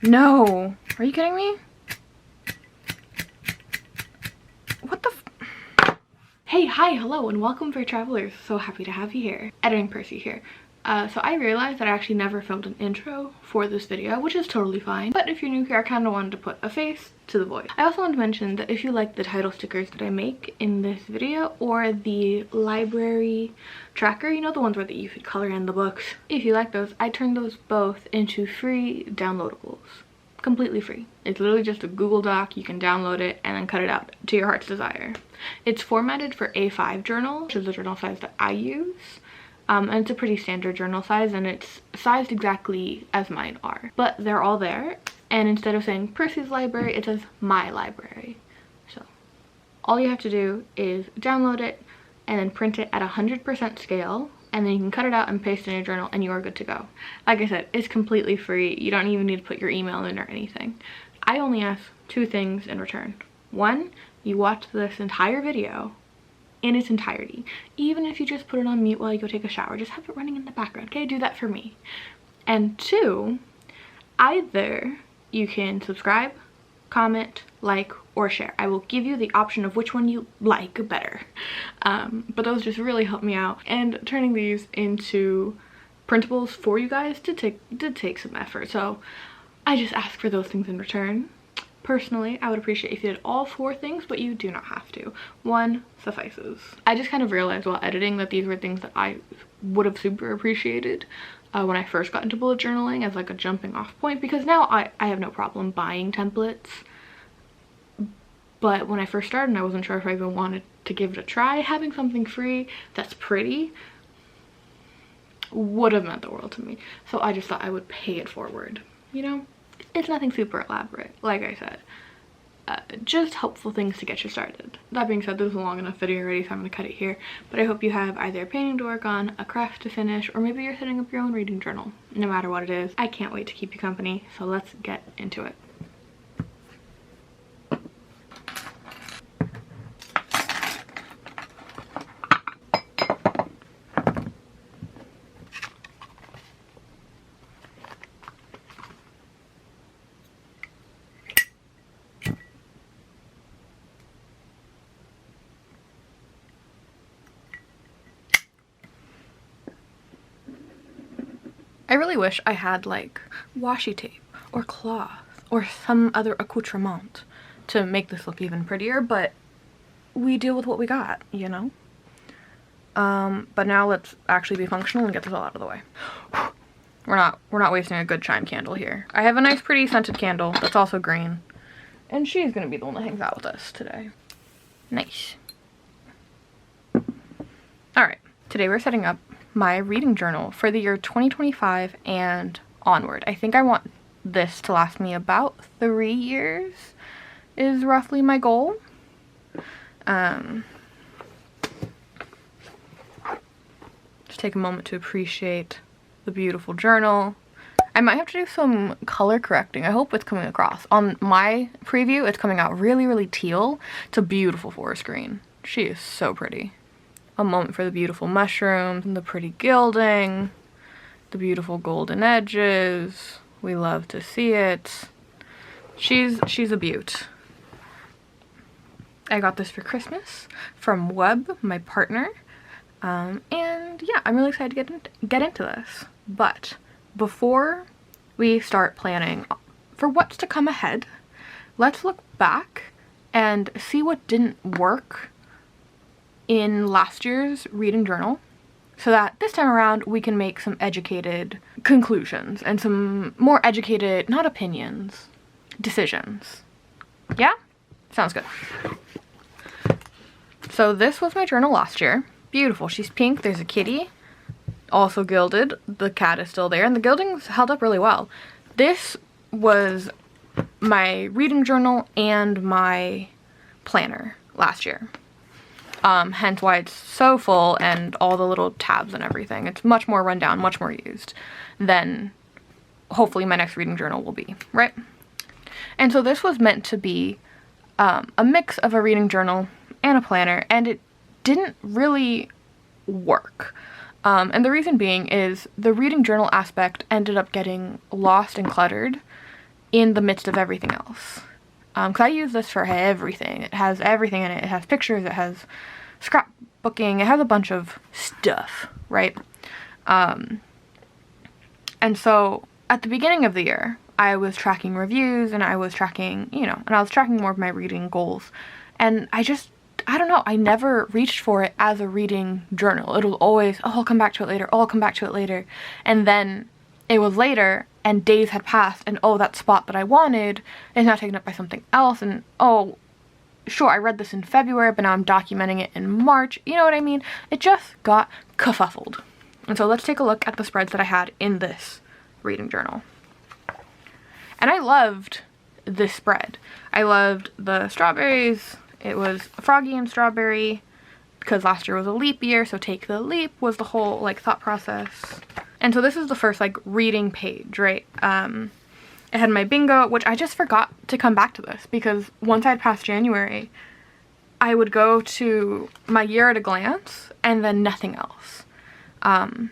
No. Are you kidding me? What the Hey, hi, hello, and welcome for travelers. So happy to have you here. Editing Percy here. So I realized that I actually never filmed an intro for this video, which is totally fine. But if you're new here, I kind of wanted to put a face to the voice. I also want to mention that if you like the title stickers that I make in this video, or the library tracker, you know, the ones where you could color in the books, if you like those, I turned those both into free downloadables. Completely free. It's literally just a Google Doc. You can download it and then cut it out to your heart's desire. It's formatted for A5 journal, which is the journal size that I use. And it's a pretty standard journal size, and it's sized exactly as mine are. But they're all there, and instead of saying Percy's library, it says my library. So all you have to do is download it and then print it at 100% scale, and then you can cut it out and paste it in your journal and you are good to go. Like I said, it's completely free. You don't even need to put your email in or anything. I only ask 2 things in return. 1, you watch this entire video in its entirety. Even if you just put it on mute while you go take a shower, just have it running in the background, okay? Do that for me. And 2, either you can subscribe, comment, like, or share. I will give you the option of which one you like better. But those just really help me out, and turning these into printables for you guys did take some effort. So I just ask for those things in return. Personally, I would appreciate if you did all 4 things, but you do not have to. 1 suffices. I just kind of realized while editing that these were things that I would have super appreciated when I first got into bullet journaling as like a jumping off point, because now I have no problem buying templates. But when I first started and I wasn't sure if I even wanted to give it a try, having something free that's pretty would have meant the world to me. So I just thought I would pay it forward, you know? It's nothing super elaborate, like I said. Just helpful things to get you started. That being said, this is a long enough video already, so I'm going to cut it here. But I hope you have either a painting to work on, a craft to finish, or maybe you're setting up your own reading journal. No matter what it is, I can't wait to keep you company, so let's get into it. I really wish I had like washi tape or cloth or some other accoutrement to make this look even prettier, but we deal with what we got, you know? But now let's actually be functional and get this all out of the way. We're not wasting a good chime candle here. I have a nice pretty scented candle that's also green, and she's gonna be the one that hangs out with us today. Nice. Alright, today we're setting up my reading journal for the year 2025 and onward. I think I want this to last me about 3 years is roughly my goal. Just take a moment to appreciate the beautiful journal. I might have to do some color correcting. I hope it's coming across. On my preview, it's coming out really, really teal. It's a beautiful forest green. She is so pretty. A moment for the beautiful mushrooms and the pretty gilding, the beautiful golden edges. We love to see it. She's a beaut. I got this for Christmas from Webb, my partner. And yeah, I'm really excited to get into this. But before we start planning for what's to come ahead, let's look back and see what didn't work in last year's reading journal, so that this time around we can make some educated conclusions and some more educated, not opinions, decisions. Yeah? Sounds good. So this was my journal last year. Beautiful. She's pink. There's a kitty. Also gilded. The cat is still there, and the gilding's held up really well. This was my reading journal and my planner last year. Hence why it's so full and all the little tabs and everything. It's much more run down, much more used than hopefully my next reading journal will be, right? And so this was meant to be a mix of a reading journal and a planner, and it didn't really work. And the reason being is the reading journal aspect ended up getting lost and cluttered in the midst of everything else. Because I use this for everything. It has everything in it. It has pictures, it has scrapbooking, it has a bunch of stuff, right? And so at the beginning of the year, I was tracking reviews, and I was tracking, you know, and I was tracking more of my reading goals. And I don't know, I never reached for it as a reading journal. It was always, oh, I'll come back to it later, oh, I'll come back to it later. And then it was later, and days had passed, and oh, that spot that I wanted is now taken up by something else, and oh, sure, I read this in February, but now I'm documenting it in March. You know what I mean? It just got kerfuffled. And so let's take a look at the spreads that I had in this reading journal. And I loved this spread. I loved the strawberries. It was froggy and strawberry, because last year was a leap year, so take the leap was the whole, like, thought process. And so this is the first, like, reading page, right? It had my bingo, which I just forgot to come back to this, because once I had passed January, I would go to my year at a glance, and then nothing else. And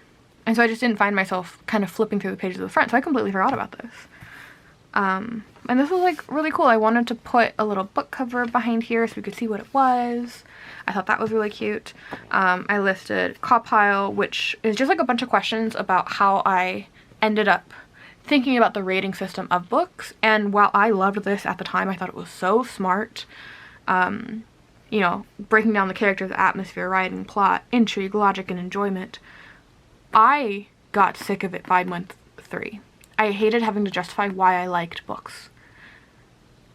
so I just didn't find myself kind of flipping through the pages of the front, so I completely forgot about this. And this was, like, really cool. I wanted to put a little book cover behind here so we could see what it was. I thought that was really cute. I listed Copile, which is just, like, a bunch of questions about how I ended up thinking about the rating system of books. And while I loved this at the time, I thought it was so smart. You know, breaking down the characters, atmosphere, writing, plot, intrigue, logic, and enjoyment. I got sick of it by month 3. I hated having to justify why I liked books.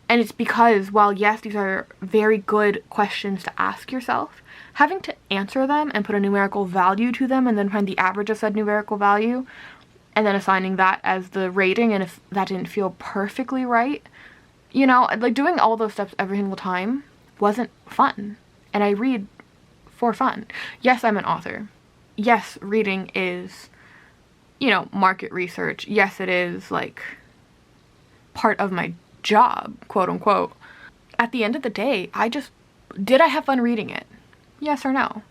And it's because, while yes, these are very good questions to ask yourself, having to answer them and put a numerical value to them and then find the average of said numerical value and then assigning that as the rating, and if that didn't feel perfectly right, you know, like, doing all those steps every single time wasn't fun. And I read for fun. Yes, I'm an author. Yes, reading is, you know, market research. Yes, it is, like, part of my job, quote unquote. At the end of the day, did I have fun reading it? Yes or no?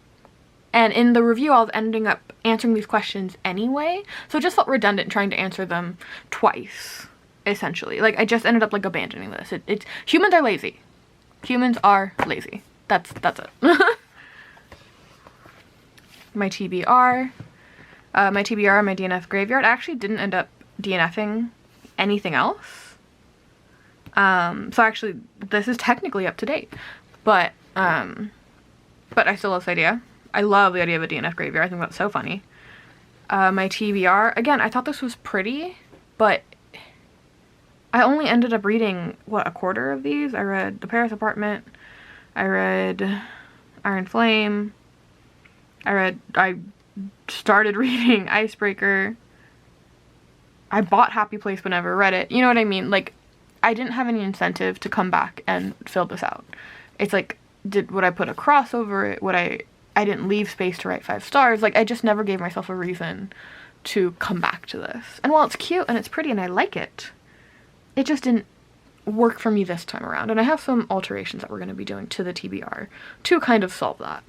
And in the review, I was ending up answering these questions anyway, so it just felt redundant trying to answer them twice, essentially. Like, I just ended up, like, abandoning this. It's humans are lazy. Humans are lazy. That's it. My TBR. My TBR, my DNF graveyard. I actually didn't end up DNFing anything else. So actually, this is technically up to date. But I still love this idea. I love the idea of a DNF graveyard. I think that's so funny. My TBR, again, I thought this was pretty, but I only ended up reading, what, a quarter of these? I read The Paris Apartment. I read Iron Flame. I started reading Icebreaker. I bought Happy Place but never read it. You know what I mean? Like, I didn't have any incentive to come back and fill this out. It's like, would I put a cross over it? I didn't leave space to write 5 stars. Like, I just never gave myself a reason to come back to this. And while it's cute and it's pretty and I like it, it just didn't work for me this time around. And I have some alterations that we're going to be doing to the TBR to kind of solve that.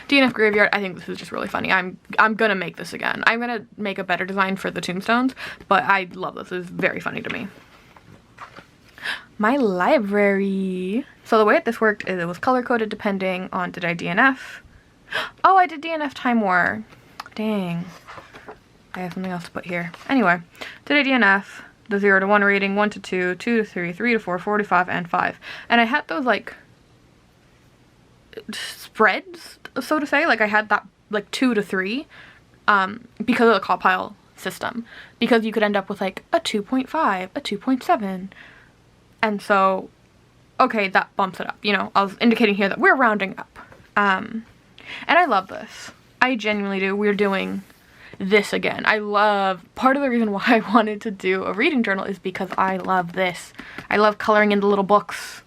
DNF graveyard, I think this is just really funny. I'm gonna make this again. I'm gonna make a better design for the tombstones, but I love this. It's very funny to me. My library. So the way that this worked is it was color coded depending on, did I DNF? Oh, I did DNF Time War. Dang. I have something else to put here. Anyway, did I DNF the 0 to 1 rating, 1 to 2, 2 to 3, 3 to 4, 4 to 5, and 5. And I had those, like, spreads, so to say. Like, I had that, like, 2 to 3 because of the Copile system. Because you could end up with, like, a 2.5, a 2.7. And so, okay, that bumps it up. You know, I was indicating here that we're rounding up. And I love this. I genuinely do. We're doing this again. I love, part of the reason why I wanted to do a reading journal is because I love this. I love coloring in the little books.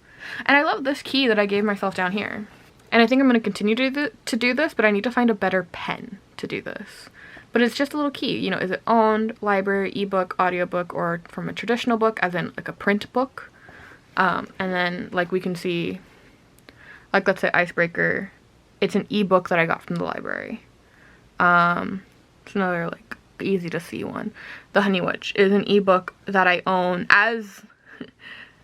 And I love this key that I gave myself down here. And I think I'm going to continue to do this, but I need to find a better pen to do this. But it's just a little key. You know, is it owned, library, ebook, audiobook, or from a traditional book, as in like a print book? And then, like, we can see, like, let's say Icebreaker. It's an ebook that I got from the library. It's another, like, easy to see one. The Honey Witch is an ebook that I own as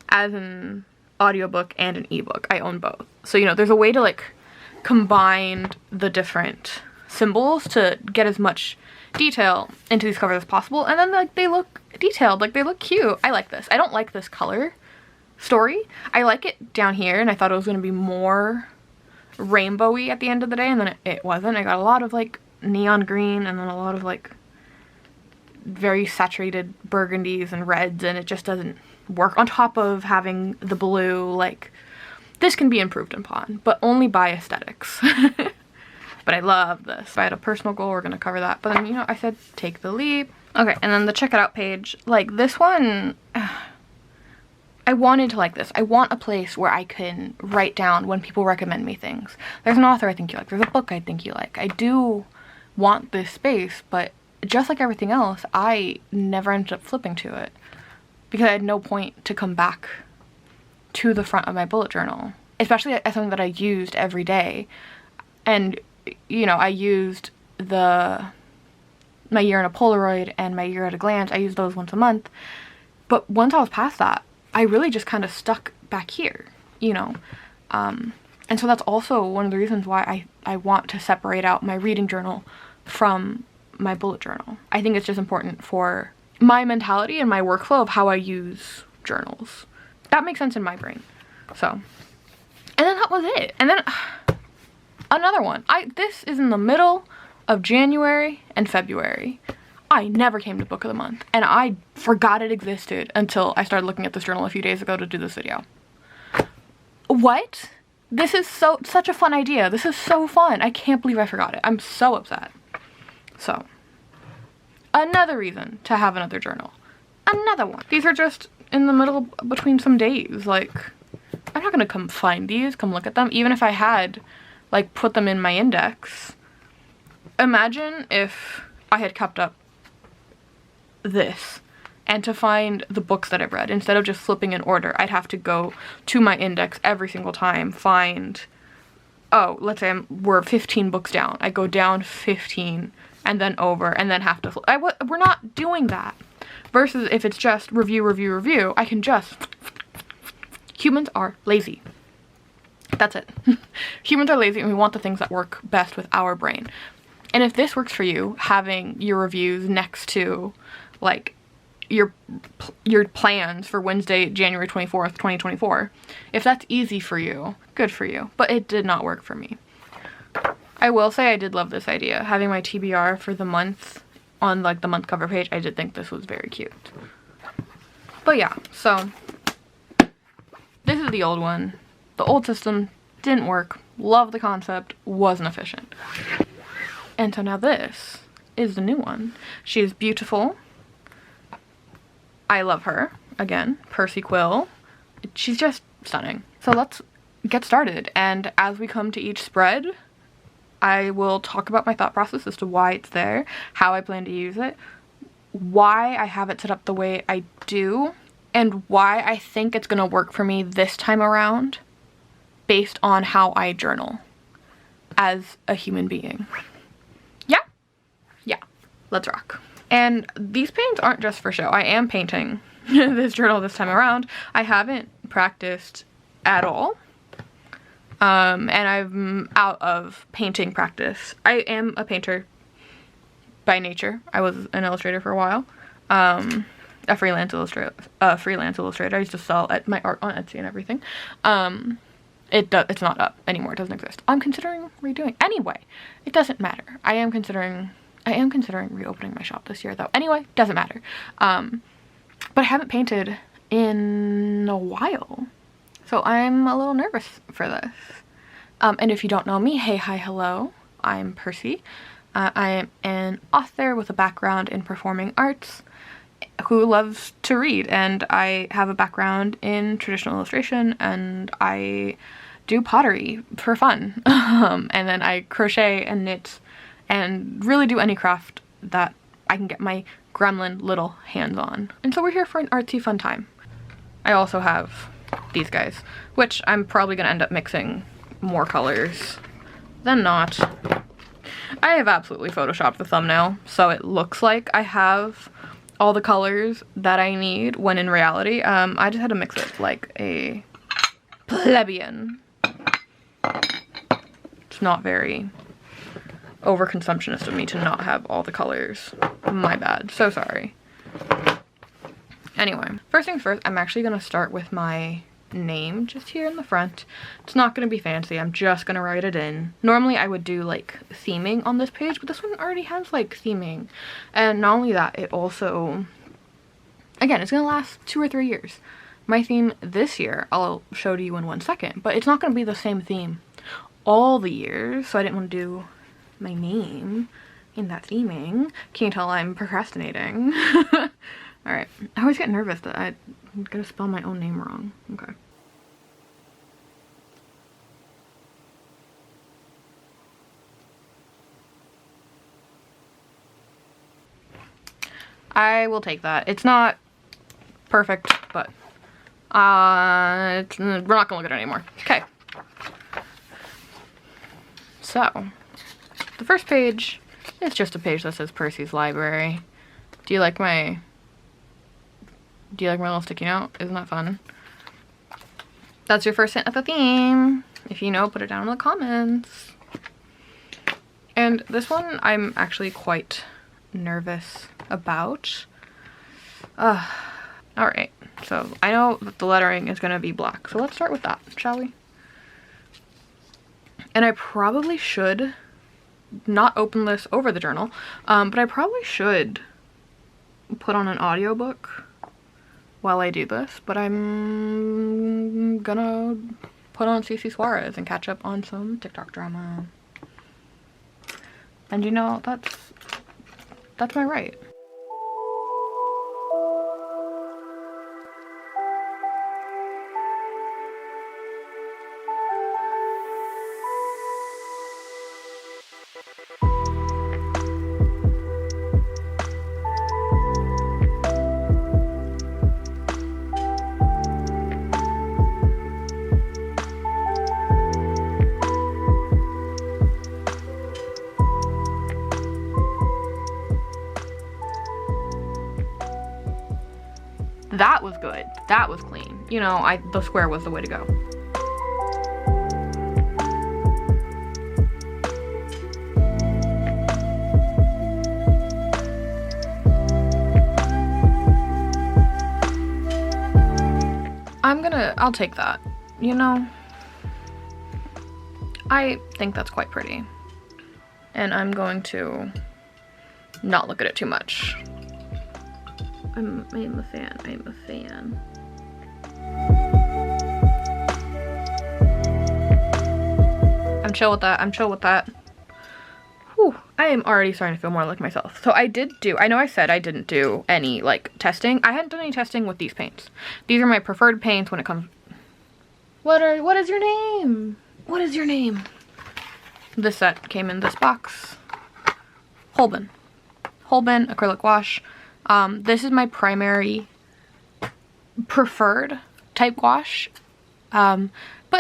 an audiobook and an ebook. I own both. So, you know, there's a way to like combine the different symbols to get as much detail into these covers as possible, and then like they look detailed, like they look cute. I like this. I don't like this color story. I like it down here, and I thought it was going to be more rainbowy at the end of the day, and then it wasn't. I got a lot of like neon green and then a lot of like very saturated burgundies and reds, and it just doesn't work, on top of having the blue. Like, this can be improved upon, but only by aesthetics. But I love this. If I had a personal goal, we're gonna cover that, but then, you know, I said take the leap. Okay, and then the check it out page, like this one, I wanted to like this. I want a place where I can write down when people recommend me things. There's an author I think you like, there's a book I think you like. I do want this space, but just like everything else, I never ended up flipping to it because I had no point to come back to the front of my bullet journal, especially as something that I used every day. And, you know, I used my year in a Polaroid and my year at a glance. I used those once a month. But once I was past that, I really just kind of stuck back here, you know. And so that's also one of the reasons why I want to separate out my reading journal from my bullet journal. I think it's just important for my mentality and my workflow of how I use journals. That makes sense in my brain. So, and then that was it. And then another one. This is in the middle of January and February. I never came to book of the month, and I forgot it existed until I started looking at this journal a few days ago to do this video. What? This is such a fun idea. This is so fun. I can't believe I forgot it. I'm so upset. So, another reason to have another journal. Another one. These are just in the middle between some days. Like, I'm not gonna come find these, come look at them, even if I had like put them in my index. Imagine if I had kept up this, and to find the books that I've read, instead of just flipping in order, I'd have to go to my index every single time, find, oh, let's say we're 15 books down. I go down 15 and then over and then have to flip. We're not doing that. Versus if it's just review, review, review, I can just, humans are lazy. That's it. Humans are lazy, and we want the things that work best with our brain. And if this works for you, having your reviews next to like your plans for Wednesday, January 24th, 2024, if that's easy for you, good for you. But it did not work for me. I will say I did love this idea. Having my TBR for the month on like the month cover page, I did think this was very cute. But yeah, so this is the old one. The old system didn't work. Love the concept, wasn't efficient. And so now this is the new one. She is beautiful. I love her. Again, Percy Quill. She's just stunning. So let's get started. And as we come to each spread, I will talk about my thought process as to why it's there, how I plan to use it, why I have it set up the way I do, and why I think it's going to work for me this time around based on how I journal as a human being. Yeah? Yeah. Let's rock. And these paints aren't just for show. I am painting this journal this time around. I haven't practiced at all. And I'm out of painting practice. I am a painter by nature. I was an illustrator for a while. A freelance illustrator. I used to sell my art on Etsy and everything. It's not up anymore. It doesn't exist. I'm considering redoing. Anyway, it doesn't matter. I am considering reopening my shop this year, though. Anyway, doesn't matter. But I haven't painted in a while, so I'm a little nervous for this. And if you don't know me, hey, hi, hello. I'm Percy. I am an author with a background in performing arts who loves to read, and I have a background in traditional illustration, and I do pottery for fun. And then I crochet and knit and really do any craft that I can get my gremlin little hands on. And so we're here for an artsy fun time. I also have these guys, which I'm probably gonna end up mixing more colors than not. I have absolutely photoshopped the thumbnail, so it looks like I have all the colors that I need, when in reality, I just had to mix it like a plebeian. It's not very overconsumptionist of me to not have all the colors. My bad. So sorry. Anyway, first things first, I'm actually gonna start with my name just here in the front. It's not gonna be fancy. I'm just gonna write it in. Normally I would do like theming on this page, but this one already has like theming. And not only that, it also, again, it's gonna last 2 or 3 years. My theme this year, I'll show to you in 1 second, but it's not gonna be the same theme all the years, so I didn't want to do my name in that theming. Can you tell I'm procrastinating? Alright, I always get nervous that I'm gonna spell my own name wrong. Okay. I will take that. It's not perfect, but we're not gonna look at it anymore. Okay. So, the first page is just a page that says Percy's Library. Do you like my little sticky note? Isn't that fun? That's your first hint at the theme. If you know, put it down in the comments. And this one I'm actually quite nervous about. Alright, so I know that the lettering is gonna be black, so let's start with that, shall we? And I probably should not open this over the journal, but I probably should put on an audiobook while I do this, but I'm gonna put on CC Suarez and catch up on some TikTok drama. And you know, that's my right. That was good. That was clean. You know, the square was the way to go. I'll take that. You know, I think that's quite pretty. And I'm going to not look at it too much. I'm a fan. I'm a fan. I'm chill with that. I'm chill with that. Whew, I am already starting to feel more like myself. So I know I said I didn't do any like testing. I hadn't done any testing with these paints. These are my preferred paints when it comes. What is your name? What is your name? This set came in this box. Holbein acrylic wash. This is my primary preferred type gouache, but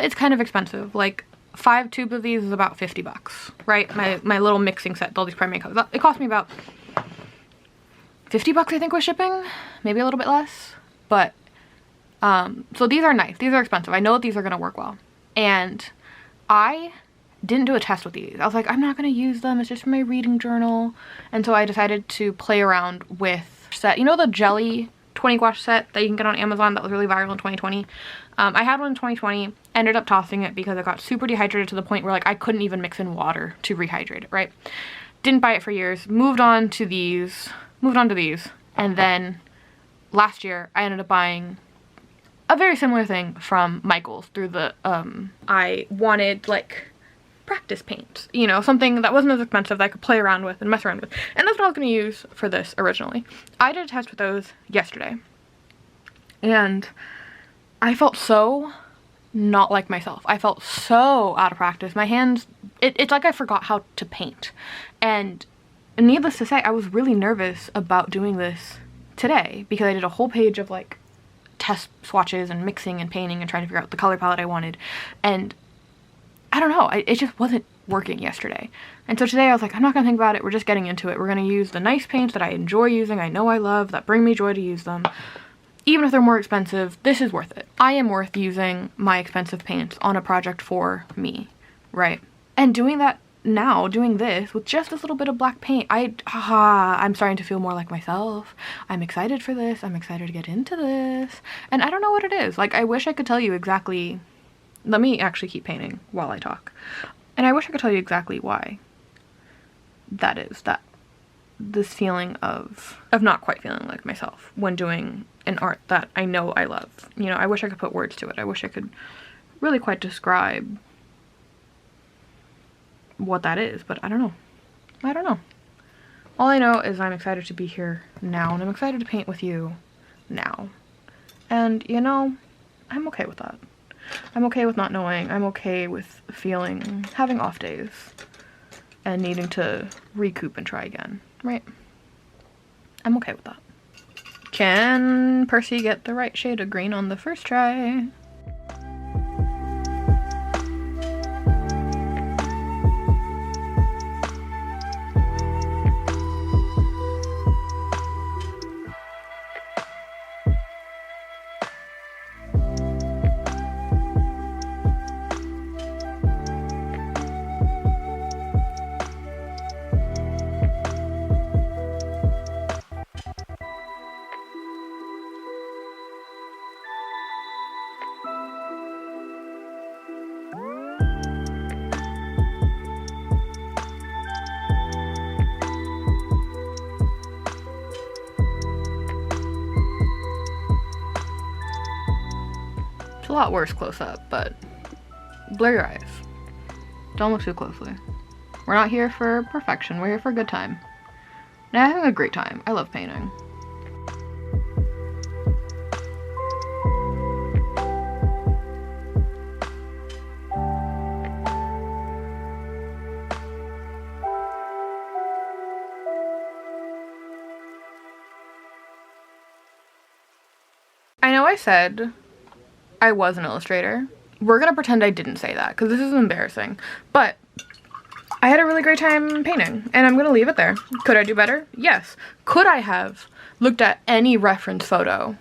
it's kind of expensive. Like 5 tubes of these is about 50 bucks, right? My little mixing set with all these primary colors. It cost me about 50 bucks, I think, with shipping, maybe a little bit less. But so these are nice. These are expensive. I know that these are gonna work well, and I didn't do a test with these. I was like, I'm not gonna use them. It's just for my reading journal, and so I decided to play around with set. You know the jelly 20 gouache set that you can get on Amazon that was really viral in 2020? I had one in 2020, ended up tossing it because I got super dehydrated to the point where like I couldn't even mix in water to rehydrate it, right? Didn't buy it for years, moved on to these, and then last year I ended up buying a very similar thing from Michael's through the, I wanted like practice paint, you know, something that wasn't as expensive that I could play around with and mess around with. And that's what I was going to use for this originally. I did a test with those yesterday, and I felt so not like myself. I felt so out of practice. My hands, it's like I forgot how to paint. And needless to say, I was really nervous about doing this today because I did a whole page of like test swatches and mixing and painting and trying to figure out the color palette I wanted. And I don't know, it just wasn't working yesterday. And so today I was like, I'm not gonna think about it, we're just getting into it. We're gonna use the nice paints that I enjoy using, I know I love, that bring me joy to use them. Even if they're more expensive, this is worth it. I am worth using my expensive paints on a project for me, right? And doing that now, doing this with just this little bit of black paint, I'm starting to feel more like myself. I'm excited for this. I'm excited to get into this. And I don't know what it is. Like, I wish I could tell you exactly. Let me actually keep painting while I talk. And I wish I could tell you exactly why that is. That this feeling of not quite feeling like myself when doing an art that I know I love. You know, I wish I could put words to it. I wish I could really quite describe what that is, but I don't know. I don't know. All I know is I'm excited to be here now, and I'm excited to paint with you now. And, you know, I'm okay with that. I'm okay with not knowing. I'm okay with having off days and needing to recoup and try again, right? I'm okay with that. Can Percy get the right shade of green on the first try? It's a lot worse close up, but blur your eyes. Don't look too closely. We're not here for perfection, we're here for a good time. And I'm having a great time. I love painting. I know I said I was an illustrator. We're gonna pretend I didn't say that because this is embarrassing, but I had a really great time painting and I'm gonna leave it there. Could I do better? Yes. Could I have looked at any reference photo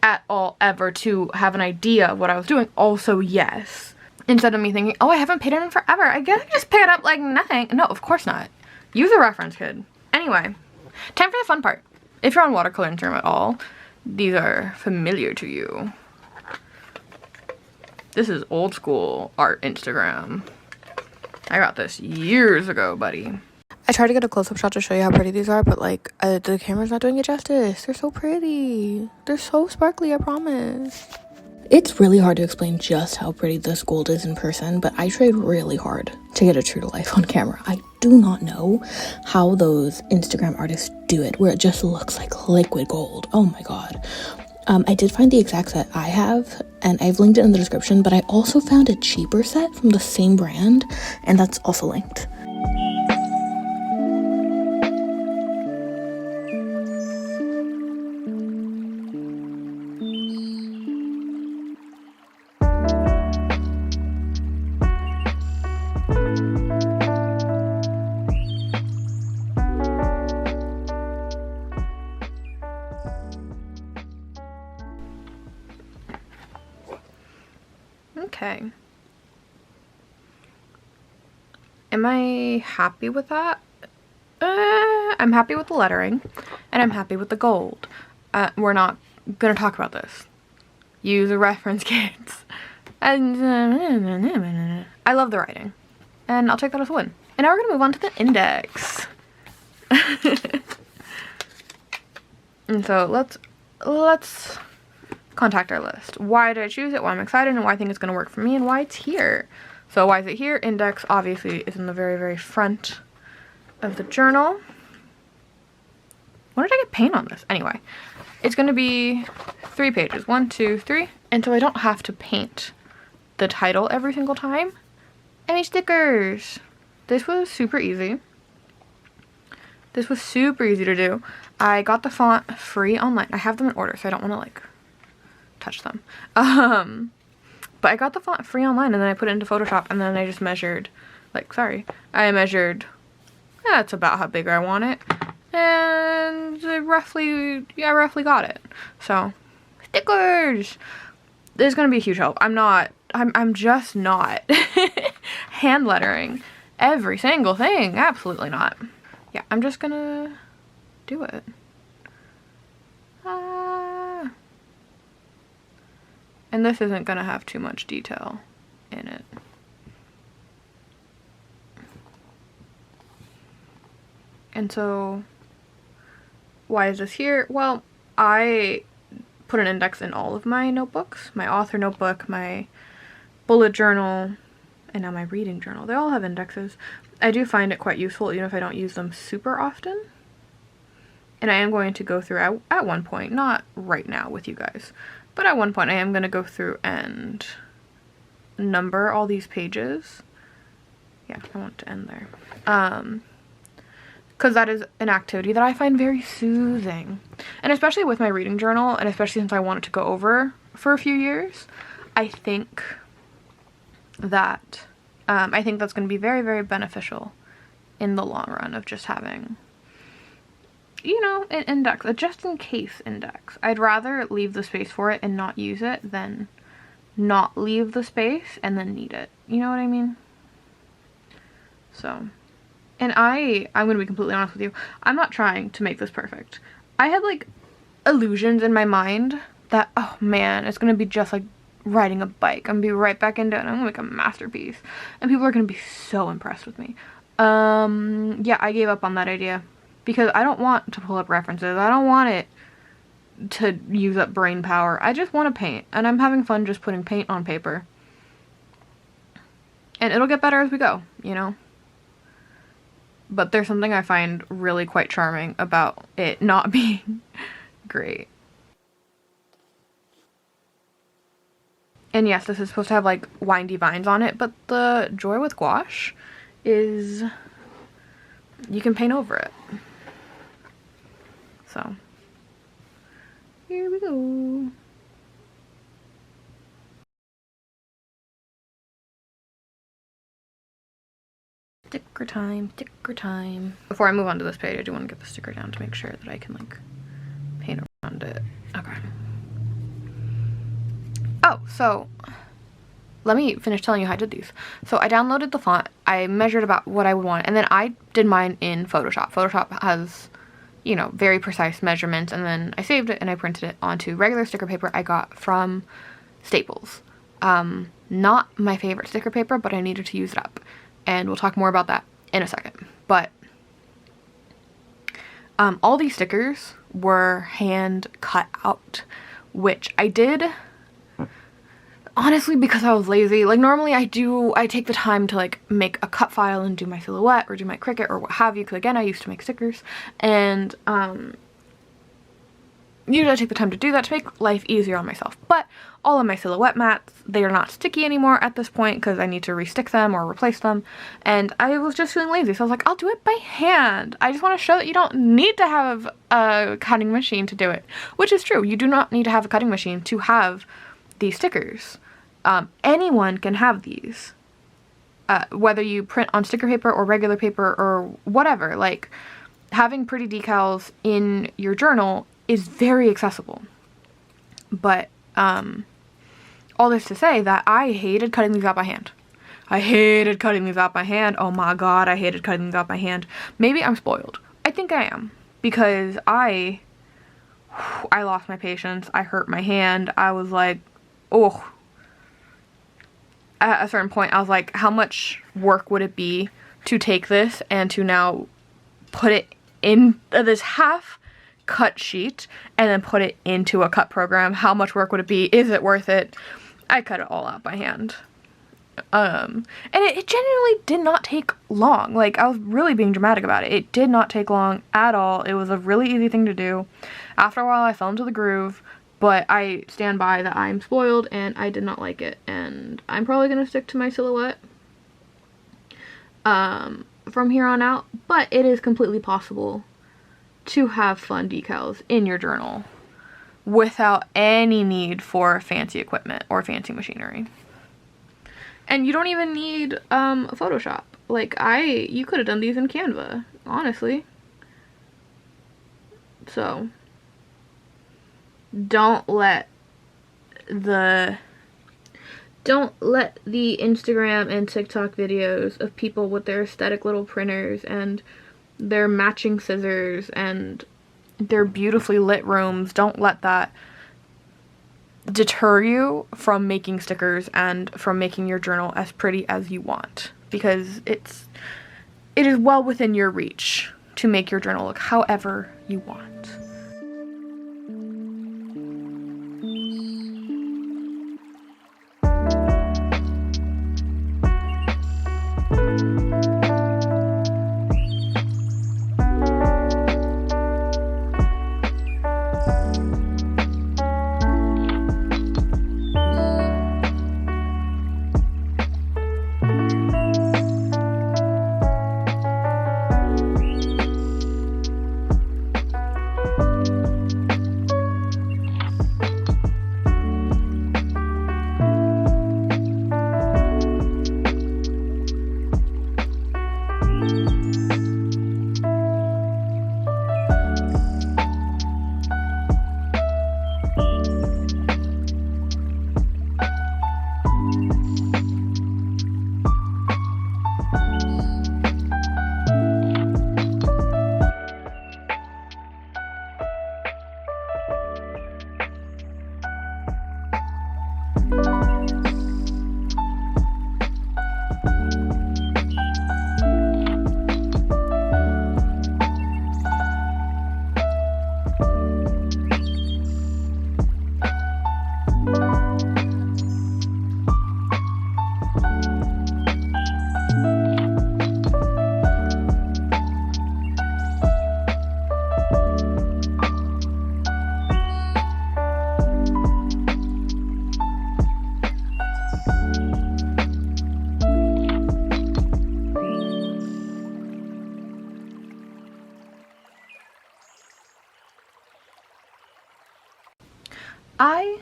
at all ever to have an idea of what I was doing? Also, yes. Instead of me thinking, oh, I haven't painted in forever, I guess I can just pick it up like nothing. No, of course not. Use a reference, kid. Anyway, time for the fun part. If you're on watercolor Instagram at all, these are familiar to you. This is old school art Instagram. I got this years ago, buddy. I tried to get a close-up shot to show you how pretty these are, but like the camera's not doing it justice. They're so pretty. They're so sparkly, I promise. It's really hard to explain just how pretty this gold is in person, but I tried really hard to get it true to life on camera. I do not know how those Instagram artists do it, where it just looks like liquid gold. Oh my god. I did find the exact set I have, and I've linked it in the description, but I also found a cheaper set from the same brand, and that's also linked. Okay. Am I happy with that? I'm happy with the lettering, and I'm happy with the gold. We're not gonna talk about this. Use a reference, kids. And I love the writing, and I'll take that as a win. And now we're gonna move on to the index. And so let's contact our list. Why did I choose it? Why I'm excited, and why I think it's gonna work for me, and why it's here. So why is it here? Index obviously is in the very, very front of the journal. When did I get paint on this? Anyway, it's gonna be 3 pages. 1, 2, 3. And so I don't have to paint the title every single time. And these stickers. This was super easy. This was super easy to do. I got the font free online. I have them in order, so I don't want to like touch them. But I got the font free online, and then I put it into Photoshop, and then I just measured like, sorry, I measured, that's about how big I want it, and I roughly got it. So, stickers! This is gonna be a huge help. I'm just not hand lettering every single thing. Absolutely not. Yeah, I'm just gonna do it. And this isn't gonna have too much detail in it. And so, why is this here? Well, I put an index in all of my notebooks. My author notebook, my bullet journal, and now my reading journal. They all have indexes. I do find it quite useful even if I don't use them super often. And I am going to go through at one point, not right now with you guys, but at one point I am going to go through and number all these pages. Yeah, I want to end there. Because that is an activity that I find very soothing. And especially with my reading journal, and especially since I want it to go over for a few years, I think that's going to be very, very beneficial in the long run of just having, you know, an index, a just in case index. I'd rather leave the space for it and not use it than not leave the space and then need it. You know what I mean? So, and I'm going to be completely honest with you. I'm not trying to make this perfect. I had like illusions in my mind that, oh man, it's going to be just like riding a bike. I'm going to be right back into it and I'm going to make a masterpiece. And people are going to be so impressed with me. Yeah, I gave up on that idea because I don't want to pull up references. I don't want it to use up brain power. I just want to paint, and I'm having fun just putting paint on paper. And it'll get better as we go, you know? But there's something I find really quite charming about it not being great. And yes, this is supposed to have like windy vines on it, but the joy with gouache is you can paint over it. So, here we go. Sticker time, sticker time. Before I move on to this page, I do want to get the sticker down to make sure that I can like paint around it. Okay. Oh, so let me finish telling you how I did these. So I downloaded the font, I measured about what I would want, and then I did mine in Photoshop. Photoshop has, you know, very precise measurements, and then I saved it and I printed it onto regular sticker paper I got from Staples. Not my favorite sticker paper, but I needed to use it up. And we'll talk more about that in a second. But all these stickers were hand cut out, which I did honestly because I was lazy. Like normally I take the time to like make a cut file and do my silhouette or do my Cricut or what have you, because again I used to make stickers, and usually I take the time to do that to make life easier on myself. But all of my silhouette mats, they are not sticky anymore at this point because I need to restick them or replace them, and I was just feeling lazy, so I was like, I'll do it by hand. I just want to show that you don't need to have a cutting machine to do it, which is true. You do not need to have a cutting machine to have these stickers. Anyone can have these, whether you print on sticker paper or regular paper or whatever. Like, having pretty decals in your journal is very accessible. But all this to say that I hated cutting these out by hand. I hated cutting these out by hand. Oh my god, I hated cutting these out by hand. Maybe I'm spoiled. I think I am, because I lost my patience. I hurt my hand. I was like, oh. At a certain point, I was like, how much work would it be to take this and to now put it in this half cut sheet and then put it into a cut program? How much work would it be? Is it worth it? I cut it all out by hand. And it genuinely did not take long. Like, I was really being dramatic about it. It did not take long at all. It was a really easy thing to do. After a while, I fell into the groove. But I stand by that I'm spoiled and I did not like it. And I'm probably going to stick to my silhouette from here on out. But it is completely possible to have fun decals in your journal without any need for fancy equipment or fancy machinery. And you don't even need Photoshop. Like, you could have done these in Canva, honestly. So, don't let the Instagram and TikTok videos of people with their aesthetic little printers and their matching scissors and their beautifully lit rooms, don't let that deter you from making stickers and from making your journal as pretty as you want, because it is well within your reach to make your journal look however you want. I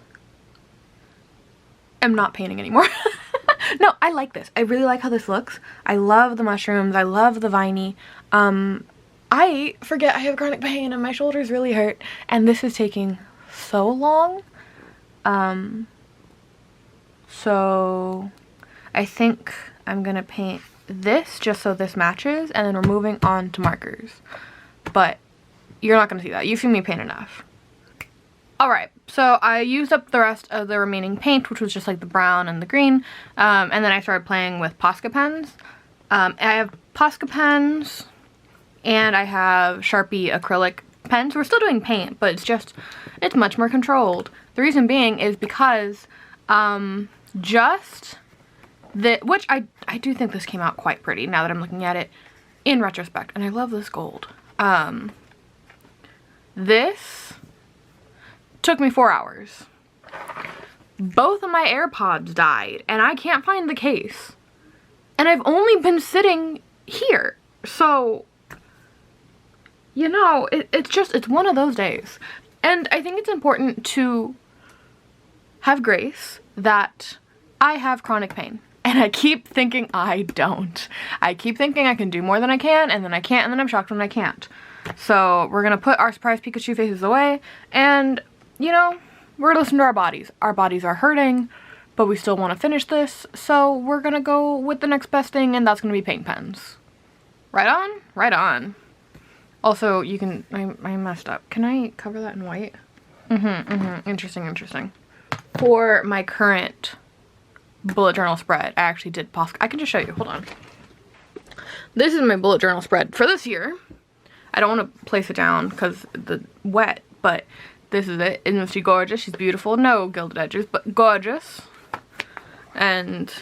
am not painting anymore. No, I like this. I really like how this looks. I love the mushrooms. I love the viney. I forget I have chronic pain and my shoulders really hurt, and this is taking so long. So I think I'm gonna paint this just so this matches, and then we're moving on to markers. But you're not gonna see that. You've seen me paint enough. Alright, so I used up the rest of the remaining paint, which was just like the brown and the green, and then I started playing with Posca pens. I have Posca pens, and I have Sharpie acrylic pens. We're still doing paint, but it's much more controlled. The reason being is because, which I do think this came out quite pretty now that I'm looking at it in retrospect, and I love this gold. This took me 4 hours. Both of my AirPods died, and I can't find the case. And I've only been sitting here. So, you know, it's one of those days. And I think it's important to have grace that I have chronic pain. And I keep thinking I don't. I keep thinking I can do more than I can, and then I can't, and then I'm shocked when I can't. So we're gonna put our surprise Pikachu faces away, and you know, we're gonna listen to our bodies. Our bodies are hurting, but we still want to finish this, so we're gonna go with the next best thing, and that's gonna be paint pens. Right on? Right on. Also, you can, I messed up. Can I cover that in white? Interesting, interesting. For my current bullet journal spread, I actually did Posca. I can just show you, hold on. This is my bullet journal spread for this year. I don't want to place it down because the wet, but this is it. Isn't she gorgeous? She's beautiful. No gilded edges, but gorgeous. And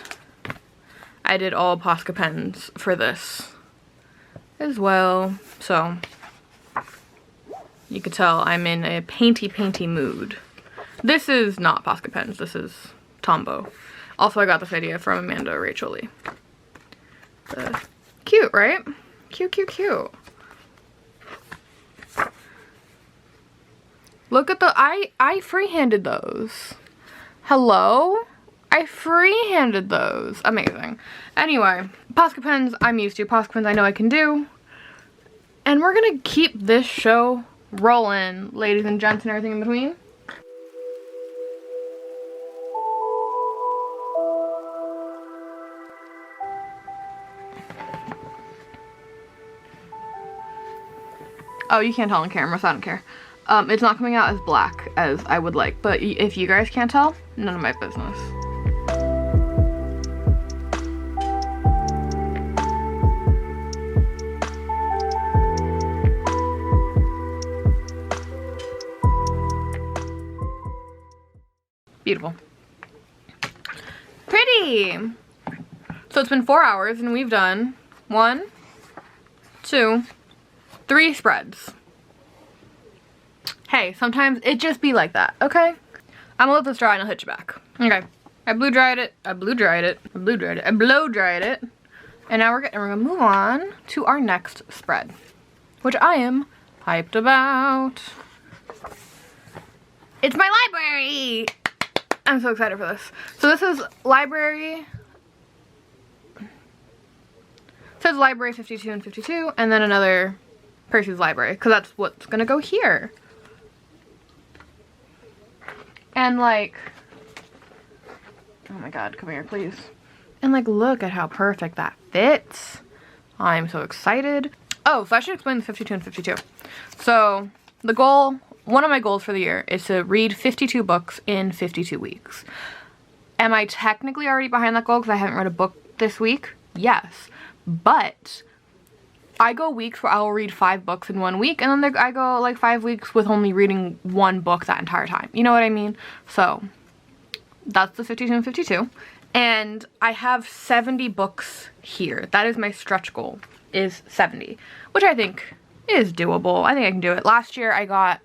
I did all Posca pens for this as well. So you could tell I'm in a painty mood. This is not Posca pens. This is Tombow. Also, I got this idea from Amanda Rachel Lee. Cute, right? Cute, cute, cute. Look at the, I freehanded those. Hello? I free-handed those. Amazing. Anyway, Posca pens I'm used to. Posca pens I know I can do. And we're gonna keep this show rolling, ladies and gents and everything in between. Oh, you can't tell on camera, so I don't care. It's not coming out as black as I would like, but if you guys can't tell, none of my business. Beautiful. Pretty! So it's been 4 hours and we've done 1, 2, 3 spreads. Hey, sometimes it just be like that, okay? I'm gonna let this dry and I'll hit you back. Okay, I blow dried it, I blow dried it, I blow dried it, I blow dried it. And now we're gonna move on to our next spread, which I am hyped about. It's my library! I'm so excited for this. So this is library. It says library 52 and 52, and then another Percy's library, because that's what's gonna go here. And like, oh my god, come here please. And like, look at how perfect that fits. I'm so excited. Oh, so I should explain the 52 and 52. So the goal, one of my goals for the year is to read 52 books in 52 weeks. Am I technically already behind that goal because I haven't read a book this week? Yes, but I go weeks where I will read 5 books in 1 week, and then I go like 5 weeks with only reading 1 book that entire time. You know what I mean? So that's the 52 and 52. And I have 70 books here. That is my stretch goal, is 70, which I think is doable. I think I can do it. Last year I got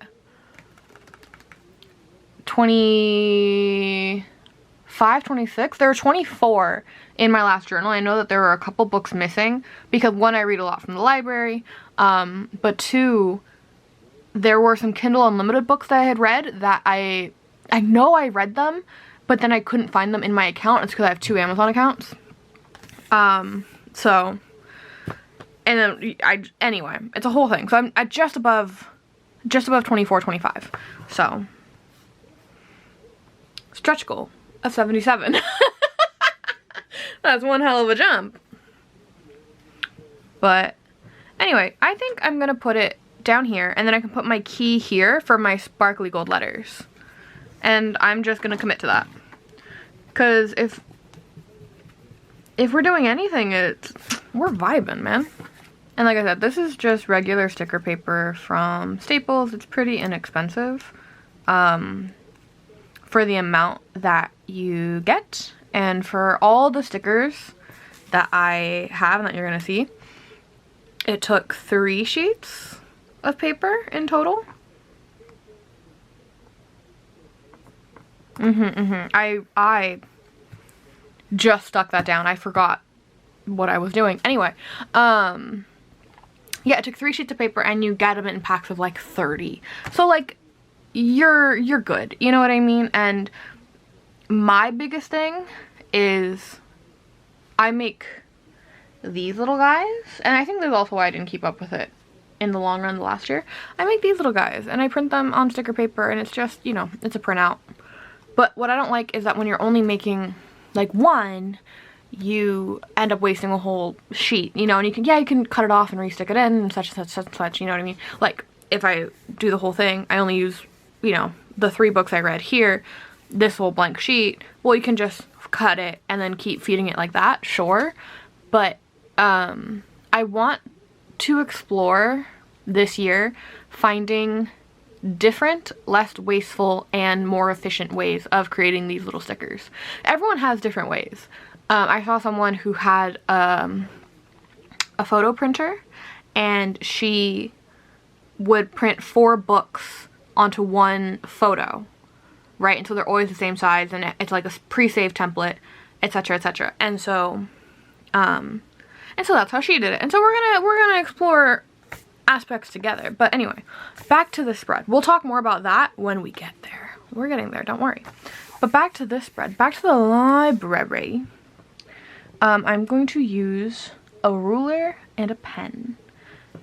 25, 26. There were 24 in my last journal. I know that there were a couple books missing because 1, I read a lot from the library, but 2, there were some Kindle Unlimited books that I had read that I know I read them, but then I couldn't find them in my account. It's because I have 2 Amazon accounts. So, and then anyway, it's a whole thing. So I'm at just above 24, 25. So, stretch goal of 77. That's one hell of a jump. But anyway, I think I'm gonna put it down here, and then I can put my key here for my sparkly gold letters. And I'm just gonna commit to that. Cause if we're doing anything, we're vibing, man. And like I said, this is just regular sticker paper from Staples. It's pretty inexpensive for the amount that you get. And for all the stickers that I have and that you're gonna see, it took 3 sheets of paper in total. I just stuck that down. I forgot what I was doing. Anyway, yeah, it took 3 sheets of paper, and you get them in packs of like 30. So like, you're good. You know what I mean? And my biggest thing is I make these little guys, and I think that's also why I didn't keep up with it in the long run last year. I make these little guys, and I print them on sticker paper, and it's just, you know, it's a printout. But what I don't like is that when you're only making like 1, you end up wasting a whole sheet, you know, and you can cut it off and re-stick it in and such and such and such, you know what I mean? Like, if I do the whole thing, I only use, you know, the 3 books I read here, this whole blank sheet. Well, you can just cut it and then keep feeding it like that, sure. But I want to explore this year finding different, less wasteful, and more efficient ways of creating these little stickers. Everyone has different ways. I saw someone who had a photo printer, and she would print 4 books onto 1 photo, right? And so they're always the same size, and it's like a pre-saved template, etc., etc. And so that's how she did it. And so we're gonna explore aspects together. But anyway, back to the spread. We'll talk more about that when we get there. We're getting there, don't worry. But back to this spread, back to the library. I'm going to use a ruler and a pen.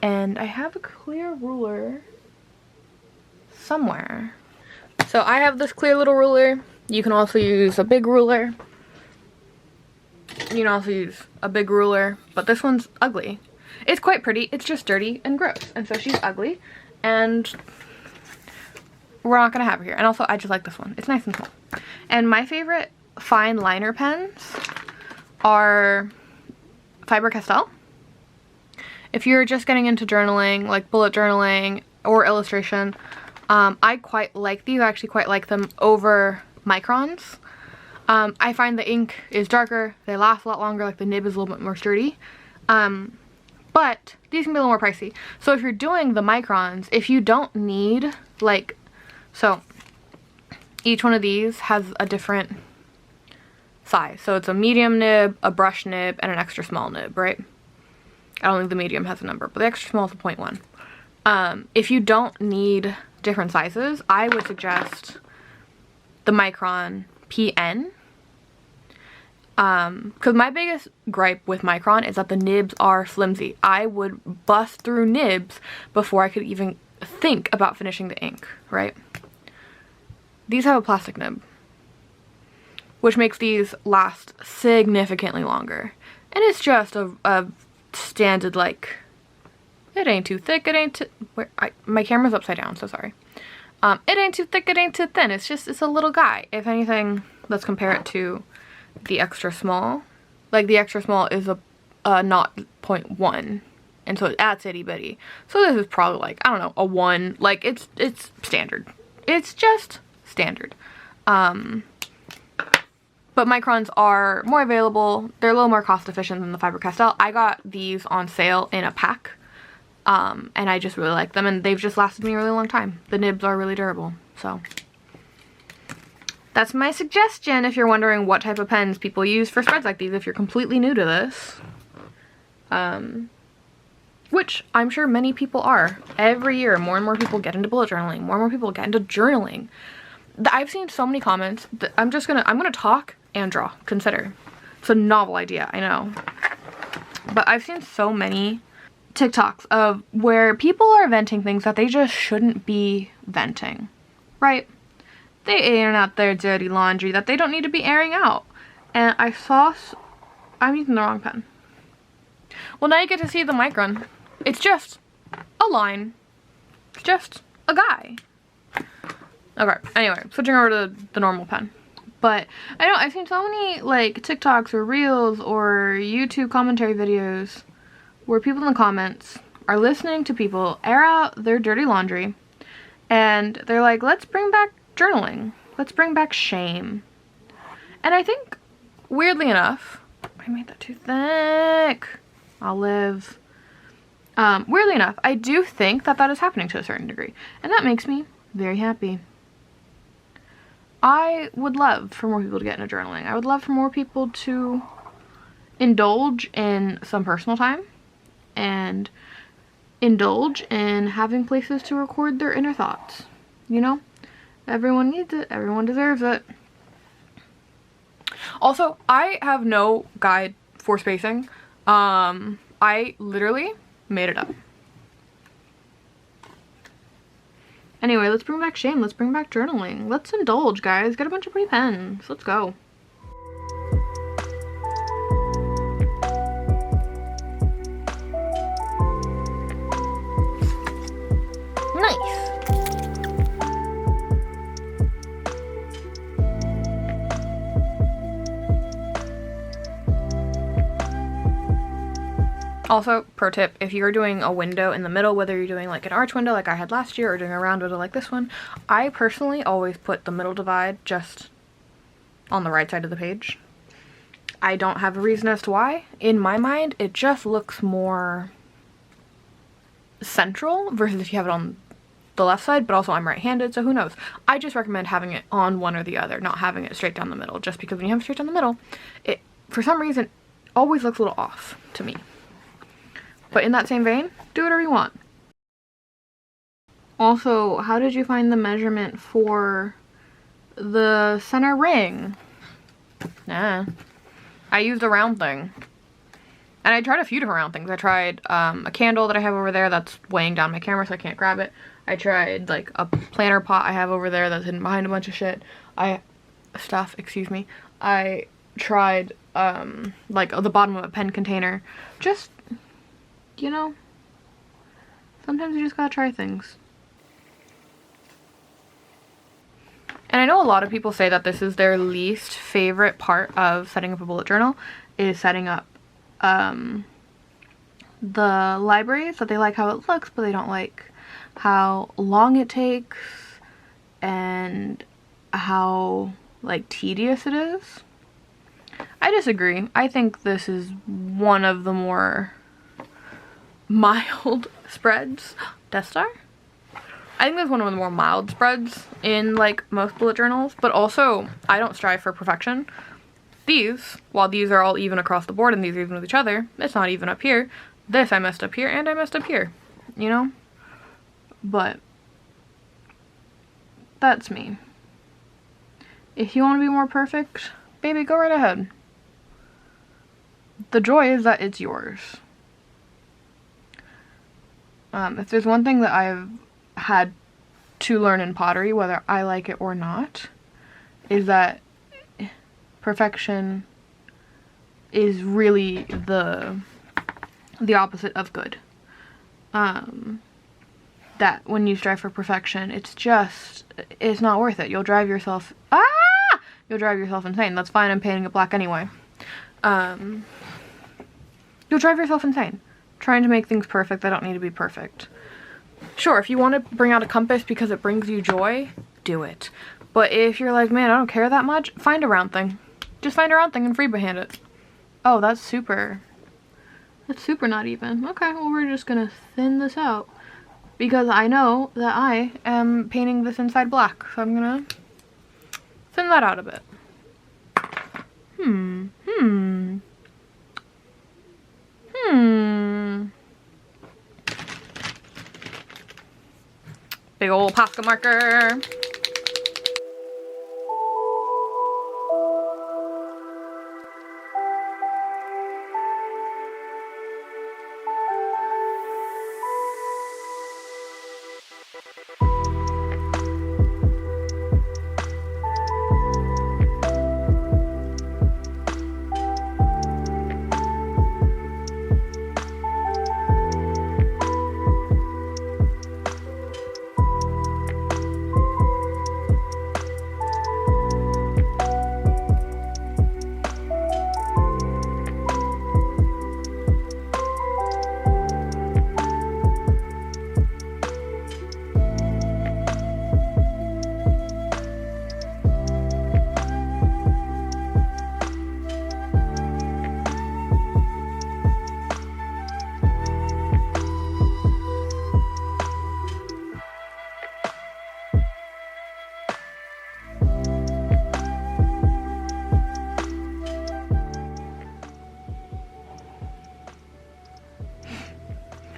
And I have a clear ruler somewhere. So I have this clear little ruler. You can also use a big ruler. You can also use a big ruler, but this one's ugly. It's quite pretty, it's just dirty and gross. And so she's ugly, and we're not gonna have her here. And also, I just like this one. It's nice and small. And my favorite fine liner pens are Faber-Castell. If you're just getting into journaling, like bullet journaling or illustration, I quite like these. I actually quite like them over microns. I find the ink is darker, they last a lot longer, like the nib is a little bit more sturdy. But these can be a little more pricey. So if you're doing the microns, if you don't need, like, so each one of these has a different size. So it's a medium nib, a brush nib, and an extra small nib, right? I don't think the medium has a number, but the extra small is a 0.1. If you don't need different sizes, I would suggest the Micron PN. Because my biggest gripe with Micron is that the nibs are flimsy. I would bust through nibs before I could even think about finishing the ink, right? These have a plastic nib, which makes these last significantly longer. And it's just a standard, like, it ain't too thick, it ain't too, my camera's upside down, so sorry. It ain't too thick, it ain't too thin. It's a little guy. If anything, let's compare it to the extra small. Like, the extra small is a not 0.1, and so that's itty bitty. So this is probably, like, I don't know, a 1. Like, it's standard. It's just standard. But microns are more available. They're a little more cost efficient than the Faber-Castell. I got these on sale in a pack, and I just really like them, and they've just lasted me a really long time. The nibs are really durable, so that's my suggestion if you're wondering what type of pens people use for spreads like these, if you're completely new to this. Which I'm sure many people are. Every year, more and more people get into bullet journaling. More and more people get into journaling. I've seen so many comments that I'm gonna talk and draw. Consider. It's a novel idea, I know. But I've seen so many TikToks of where people are venting things that they just shouldn't be venting, right? They airing out their dirty laundry that they don't need to be airing out. And I'm using the wrong pen. Well, now you get to see the Micron. It's just a line. It's just a guy. Okay, anyway, switching over to the normal pen. But I know I've seen so many, like, TikToks or Reels or YouTube commentary videos where people in the comments are listening to people air out their dirty laundry, and they're like, let's bring back journaling. Let's bring back shame. And I think, weirdly enough, I made that too thick. I'll live. Weirdly enough, I do think that is happening to a certain degree, and that makes me very happy. I would love for more people to get into journaling. I would love for more people to indulge in some personal time and indulge in having places to record their inner thoughts. You know? Everyone needs it. Everyone deserves it. Also, I have no guide for spacing. I literally made it up. Anyway, let's bring back shame. Let's bring back journaling. Let's indulge, guys. Get a bunch of pretty pens. Let's go. Nice. Also, pro tip, if you're doing a window in the middle, whether you're doing like an arch window like I had last year or doing a round window like this one, I personally always put the middle divide just on the right side of the page. I don't have a reason as to why. In my mind, it just looks more central versus if you have it on the left side, but also I'm right-handed, so who knows. I just recommend having it on one or the other, not having it straight down the middle, just because when you have it straight down the middle, it, for some reason, always looks a little off to me. But in that same vein, do whatever you want. Also, how did you find the measurement for the center ring. Nah. I used a round thing. And I tried a few different round things. I tried a candle that I have over there that's weighing down my camera so I can't grab it. I tried like a planter pot I have over there that's hidden behind a bunch of shit. Excuse me. I tried like the bottom of a pen container. Just, you know, sometimes you just gotta try things. And I know a lot of people say that this is their least favorite part of setting up a bullet journal, is setting up the libraries, that they like how it looks, but they don't like how long it takes and how like tedious it is. I disagree. I think this is one of the more mild spreads. Death Star? I think that's one of the more mild spreads in like most bullet journals, but also I don't strive for perfection. These, while these are all even across the board and these are even with each other, it's not even up here. This I messed up here and I messed up here, you know? But that's me. If you want to be more perfect, baby, go right ahead. The joy is that it's yours. If there's one thing that I've had to learn in pottery, whether I like it or not, is that perfection is really the opposite of good. That when you strive for perfection, it's not worth it. You'll drive yourself insane. That's fine, I'm painting it black anyway. You'll drive yourself insane trying to make things perfect that don't need to be perfect. Sure, if you want to bring out a compass because it brings you joy, do it. But if you're like, man, I don't care that much, find a round thing. Just find a round thing and freebie hand it. Oh, that's super not even. Okay, well, we're just gonna thin this out because I know that I am painting this inside black, so I'm gonna thin that out a bit. Big old Posca marker.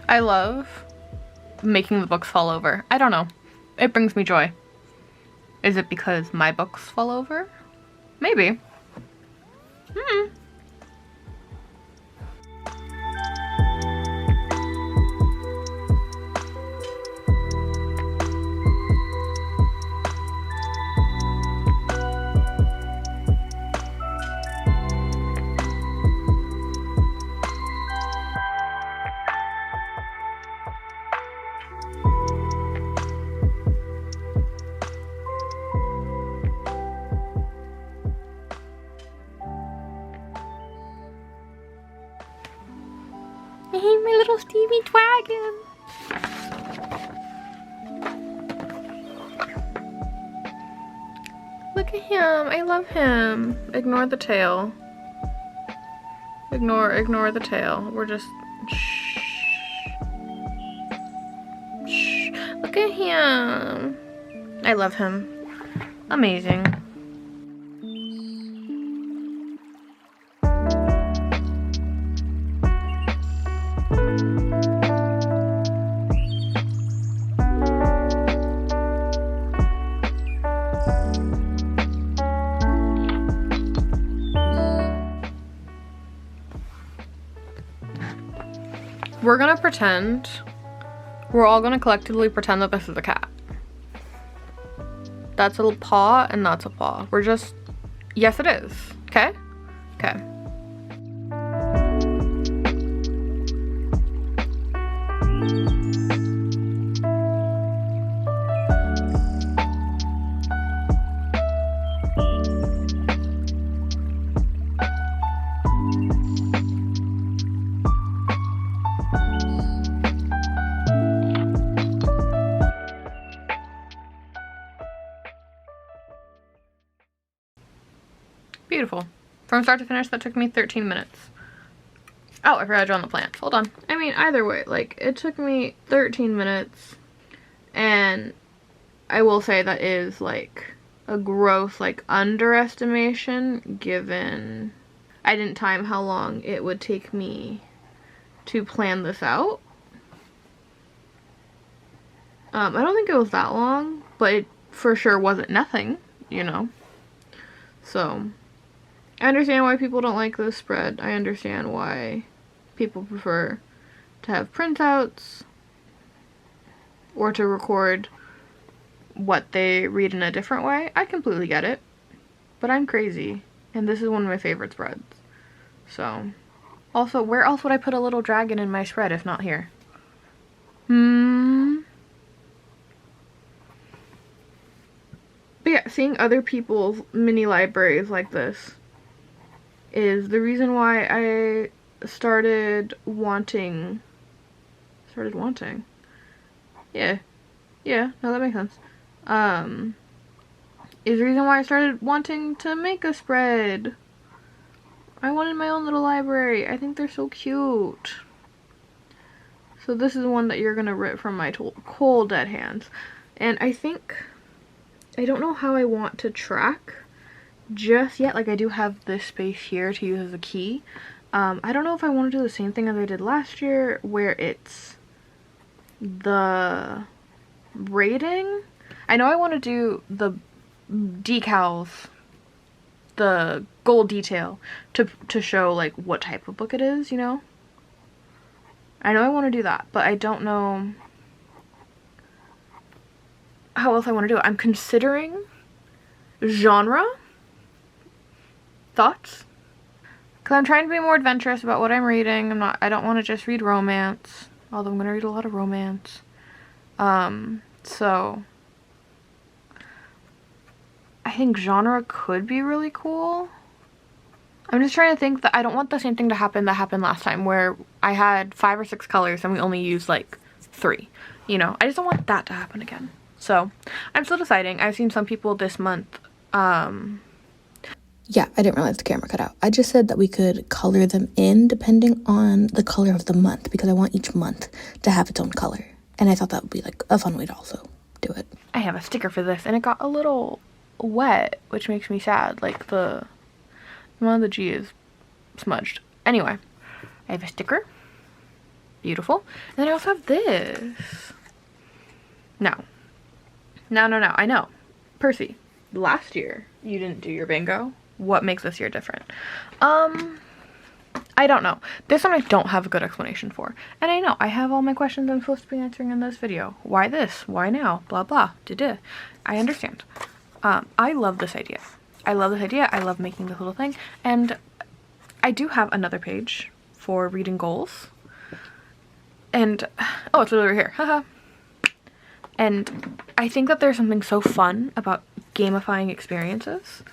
I love making the books fall over. I don't know. It brings me joy. Is it because my books fall over? Maybe. Hey, my little Stevie Twagon. Look at him. I love him. Ignore the tail. Ignore the tail. We're just... Shh. Shh. Look at him. I love him. Amazing. We're gonna pretend, we're all gonna collectively pretend that this is a cat. That's a paw and that's a paw. We're just, yes it is, okay? Okay. Beautiful. From start to finish, that took me 13 minutes. Oh, I forgot to draw on the plants. Hold on. I mean, either way, like, it took me 13 minutes, and I will say that is, like, a gross, like, underestimation, given I didn't time how long it would take me to plan this out. I don't think it was that long, but it for sure wasn't nothing, you know? So I understand why people don't like this spread. I understand why people prefer to have printouts or to record what they read in a different way. I completely get it, but I'm crazy, and this is one of my favorite spreads. So, also, where else would I put a little dragon in my spread if not here? But yeah, seeing other people's mini libraries like this is the reason why I started wanting. Yeah, no, that makes sense. Is the reason why I started wanting to make a spread. I wanted my own little library. I think they're so cute. So this is one that you're gonna rip from my cold dead hands. And I think, I don't know how I want to track just yet. Like, I do have this space here to use as a key. I don't know if I want to do the same thing as I did last year, where it's the rating. I know I want to do the decals, the gold detail, to show, like, what type of book it is, you know? I know I want to do that, but I don't know how else I want to do it. I'm considering genre. Thoughts? Because I'm trying to be more adventurous about what I'm reading. I don't want to just read romance, although I'm going to read a lot of romance. So I think genre could be really cool. I'm just trying to think that I don't want the same thing to happen that happened last time, where I had 5 or 6 colors and we only used like 3, you know? I just don't want that to happen again. So I'm still deciding. I've seen some people this month, Yeah, I didn't realize the camera cut out. I just said that we could color them in depending on the color of the month, because I want each month to have its own color. And I thought that would be like a fun way to also do it. I have a sticker for this and it got a little wet, which makes me sad. Like, one of the G is smudged. Anyway, I have a sticker. Beautiful. And then I also have this. No, I know. Percy, last year you didn't do your bingo. What makes this year different? I don't know. This one I don't have a good explanation for. And I know I have all my questions I'm supposed to be answering in this video. Why this? Why now? Blah blah. Da-da. I understand. I love this idea. I love making this little thing. And I do have another page for reading goals. And, oh, it's literally over here. Haha. And I think that there's something so fun about gamifying experiences.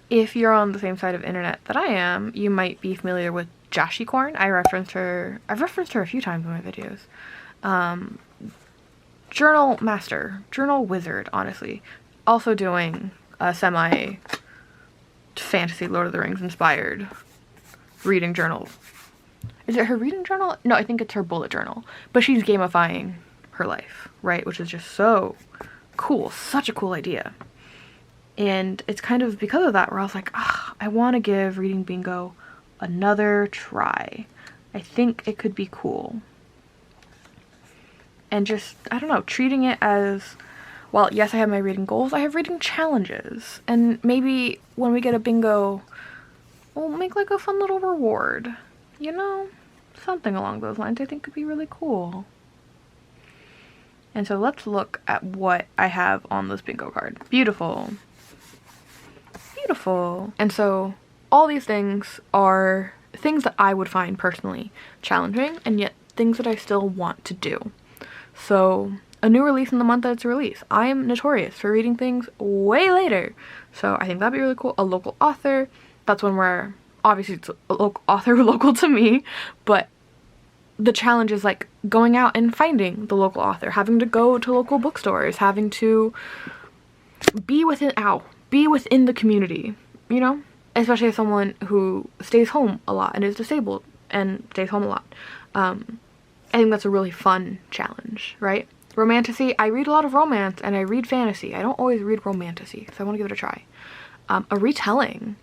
If you're on the same side of internet that I am, you might be familiar with Jashicorn. I've referenced her a few times in my videos. Journal master, journal wizard, honestly. Also doing a semi fantasy Lord of the Rings inspired reading journal. Is it her reading journal? No, I think it's her bullet journal. But she's gamifying her life, right? Which is just so cool. Such a cool idea. And it's kind of because of that where I was like, I want to give reading bingo another try. I think it could be cool. And just, I don't know, treating it as, well, yes, I have my reading goals. I have reading challenges. And maybe when we get a bingo we'll make like a fun little reward, you know, something along those lines I think could be really cool. And so let's look at what I have on this bingo card. Beautiful. Beautiful. And so all these things are things that I would find personally challenging, and yet things that I still want to do. So a new release in the month that it's a release. I am notorious for reading things way later. So I think that'd be really cool. A local author. That's one where obviously it's a local author local to me, but the challenge is like going out and finding the local author, having to go to local bookstores, having to be within the community, you know, especially as someone who stays home a lot and is disabled and stays home a lot. I think that's a really fun challenge, right? Romantasy, I read a lot of romance and I read fantasy. I don't always read romantasy, so I want to give it a try. A retelling.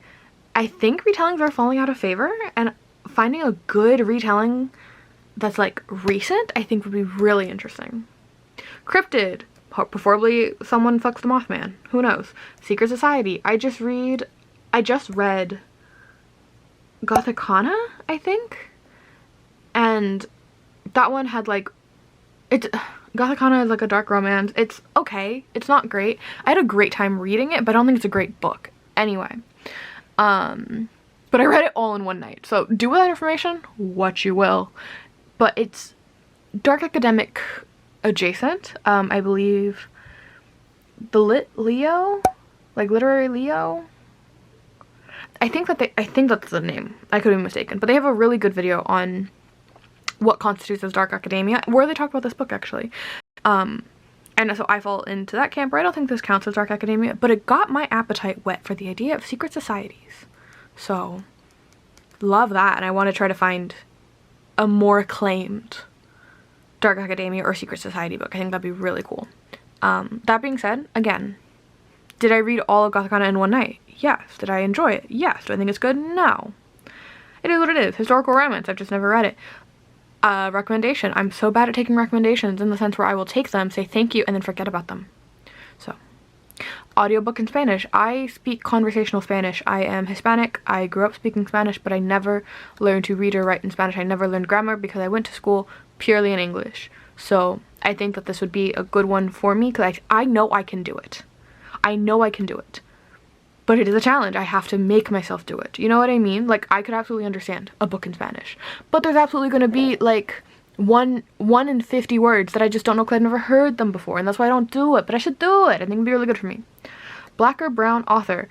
I think retellings are falling out of favor, and finding a good retelling that's like recent I think would be really interesting. Cryptid, preferably someone fucks the Mothman, who knows. Secret Society, I just read Gothicana, I think, and that one had like, Gothicana is like a dark romance. It's okay, it's not great. I had a great time reading it, but I don't think it's a great book anyway. But I read it all in one night, so do with that information what you will. But it's dark academic adjacent. I believe the Leo, like literary Leo. I think that's the name. I could be mistaken, but they have a really good video on what constitutes as dark academia, where they talk about this book actually. And so I fall into that camp where I don't think this counts as dark academia, but it got my appetite wet for the idea of secret societies. So love that, and I want to try to find a more acclaimed dark academia or secret society book. I think that'd be really cool. That being said, again, did I read all of Gothicana in one night? Yes. Did I enjoy it? Yes. Do I think it's good? No. It is what it is. Historical romance. I've just never read it. Recommendation. I'm so bad at taking recommendations in the sense where I will take them, say thank you, and then forget about them. So, audiobook in Spanish. I speak conversational Spanish. I am Hispanic. I grew up speaking Spanish, but I never learned to read or write in Spanish. I never learned grammar because I went to school purely in English. So I think that this would be a good one for me because I know I can do it. I know I can do it. But it is a challenge. I have to make myself do it. You know what I mean? Like, I could absolutely understand a book in Spanish. But there's absolutely going to be, like, one in 50 words that I just don't know because I've never heard them before. And that's why I don't do it. But I should do it. I think it'd be really good for me. Black or brown author.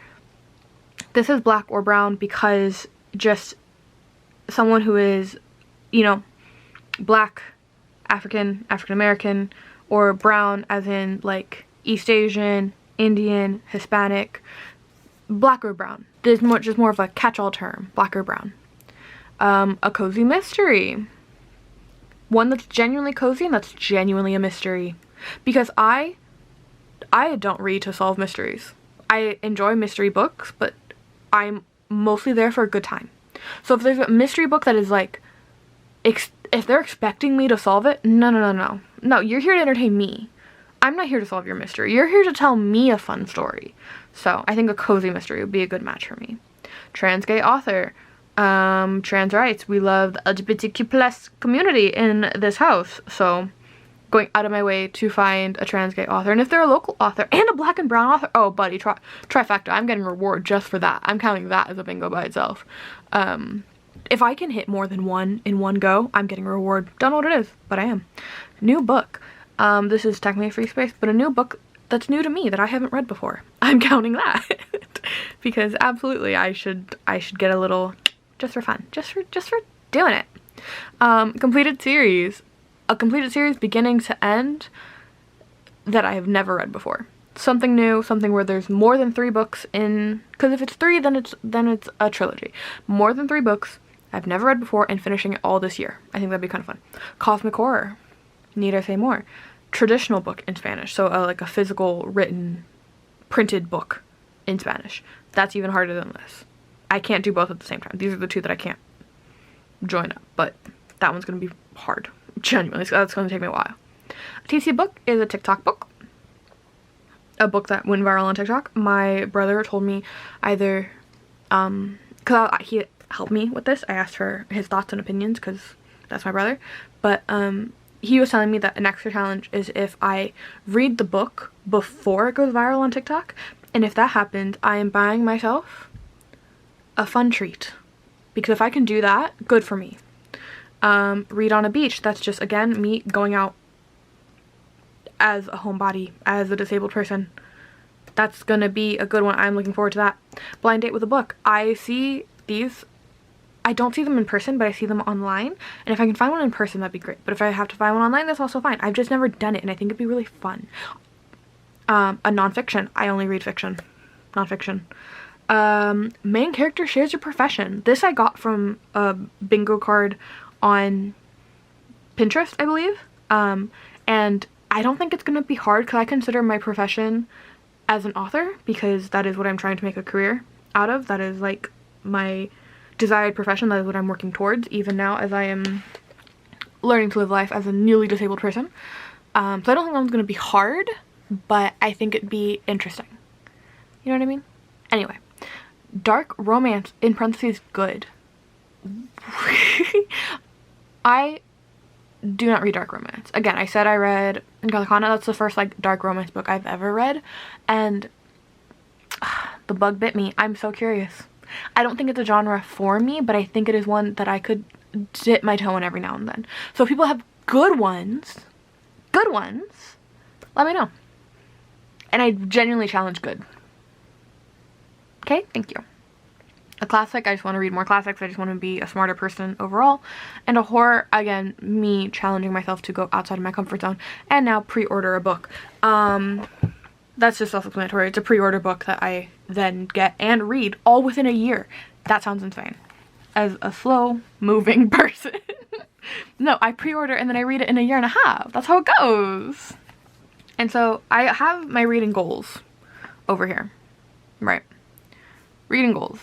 This is black or brown because just someone who is, you know, black, African American, or brown as in, like, East Asian, Indian, Hispanic. Black or brown. There's just more of a catch-all term. Black or brown. A cozy mystery. One that's genuinely cozy and that's genuinely a mystery. Because I don't read to solve mysteries. I enjoy mystery books, but I'm mostly there for a good time. So if there's a mystery book that is like, if they're expecting me to solve it, no. No, you're here to entertain me. I'm not here to solve your mystery. You're here to tell me a fun story. So I think a cozy mystery would be a good match for me. Trans gay author. Trans rights. We love the LGBTQ plus community in this house. So going out of my way to find a trans gay author. And if they're a local author and a black and brown author, oh buddy, trifecta. I'm getting a reward just for that. I'm counting that as a bingo by itself. If I can hit more than one in one go, I'm getting a reward. Don't know what it is, but I am. New book. This is technically a free space, but a new book that's new to me that I haven't read before. I'm counting that because absolutely I should get a little just for fun, just for doing it. Completed series, a completed series beginning to end that I have never read before. Something new, something where there's more than 3 books in, because if it's 3 then it's a trilogy. More than 3 books I've never read before and finishing it all this year. I think that'd be kind of fun. Cosmic horror. Need I say more? Traditional book in Spanish, so like a physical written printed book in Spanish. That's even harder than this. I can't do both at the same time. These are the 2 that I can't join up, but that one's gonna be hard. Genuinely, so that's gonna take me a while. A TC book is a TikTok book. A book that went viral on TikTok. My brother told me either because he helped me with this. I asked for his thoughts and opinions because that's my brother. But he was telling me that an extra challenge is if I read the book before it goes viral on TikTok. And if that happens, I am buying myself a fun treat. Because if I can do that, good for me. Read on a beach. That's just, again, me going out as a homebody, as a disabled person. That's gonna be a good one. I'm looking forward to that. Blind date with a book. I see these. I don't see them in person, but I see them online. And if I can find one in person, that'd be great. But if I have to find one online, that's also fine. I've just never done it, and I think it'd be really fun. A nonfiction. I only read fiction. Nonfiction. Main character shares your profession. This I got from a bingo card on Pinterest, I believe. And I don't think it's gonna be hard because I consider my profession as an author, because that is what I'm trying to make a career out of. That is like my desired profession. That is what I'm working towards even now as I am learning to live life as a newly disabled person. So I don't think that's gonna be hard, but I think it'd be interesting. You know what I mean? Anyway, dark romance in parentheses good. I do not read dark romance. Again, I said I read Gathakana. That's the first like dark romance book I've ever read, and the bug bit me. I'm so curious. I don't think it's a genre for me, but I think it is one that I could dip my toe in every now and then. So if people have good ones, let me know. And I genuinely challenge good. Okay, thank you. A classic, I just want to read more classics. I just want to be a smarter person overall. And a horror, again, me challenging myself to go outside of my comfort zone and now pre-order a book. That's just self-explanatory. It's a pre-order book that I then get and read all within a year. That sounds insane. As a slow-moving person. No, I pre-order and then I read it in a year and a half. That's how it goes. And so I have my reading goals over here. Right. Reading goals.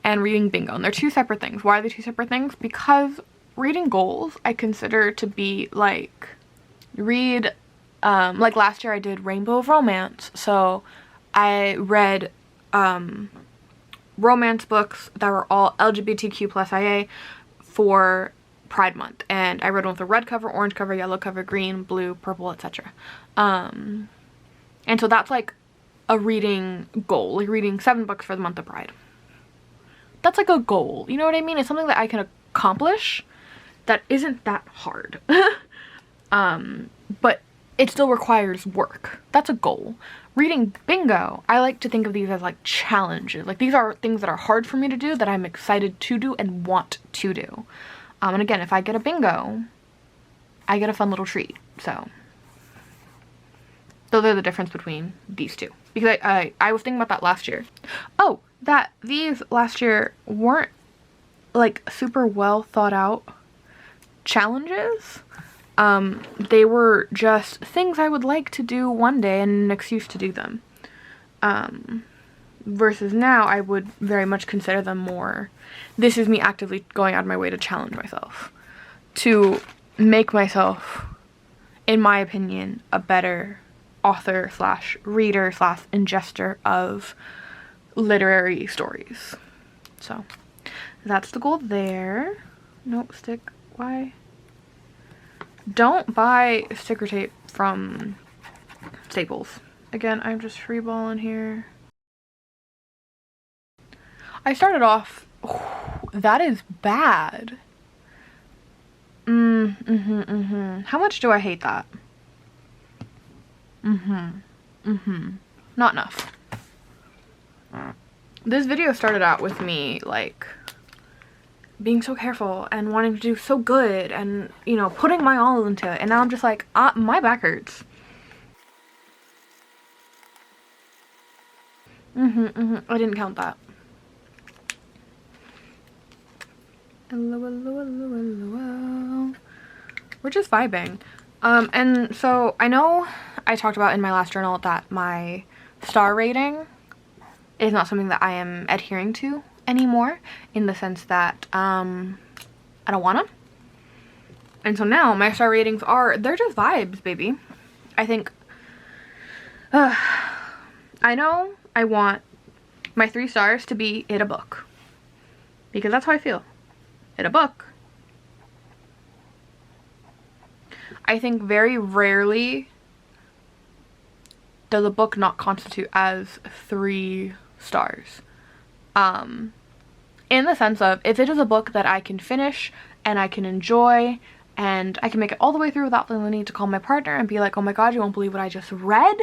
And reading bingo. And they're two separate things. Why are they two separate things? Because reading goals I consider to be like read like last year I did Rainbow of Romance. So I read romance books that were all LGBTQ plus IA for Pride Month. And I read one with a red cover, orange cover, yellow cover, green, blue, purple, etc. And so that's like a reading goal. Like reading 7 books for the month of Pride. That's like a goal, you know what I mean? It's something that I can accomplish that isn't that hard. But it still requires work. That's a goal. Reading bingo, I like to think of these as like challenges. Like these are things that are hard for me to do that I'm excited to do and want to do. And again, if I get a bingo, I get a fun little treat. So those are the difference between these two. Because I was thinking about that last year. Oh, that these last year weren't like super well thought out challenges. They were just things I would like to do one day and an excuse to do them. Versus now I would very much consider them more, this is me actively going out of my way to challenge myself. To make myself, in my opinion, a better author slash reader slash ingester of literary stories. So that's the goal there. Nope, stick. Why? Don't buy sticker tape from Staples. Again, I'm just freeballing here. I started off, that is bad. How much do I hate that? Not enough. This video started out with me like being so careful and wanting to do so good and, you know, putting my all into it, and now I'm just like, my back hurts. I didn't count that. Hello. We're just vibing. And so I know I talked about in my last journal that my star rating is not something that I am adhering to anymore, in the sense that I don't wanna. And so now my star ratings they're just vibes, baby. I think I know I want my 3 stars to be it a book. Because that's how I feel. It a book. I think very rarely does a book not constitute as 3 stars. In the sense of, if it is a book that I can finish and I can enjoy and I can make it all the way through without feeling the need to call my partner and be like, oh my god, you won't believe what I just read.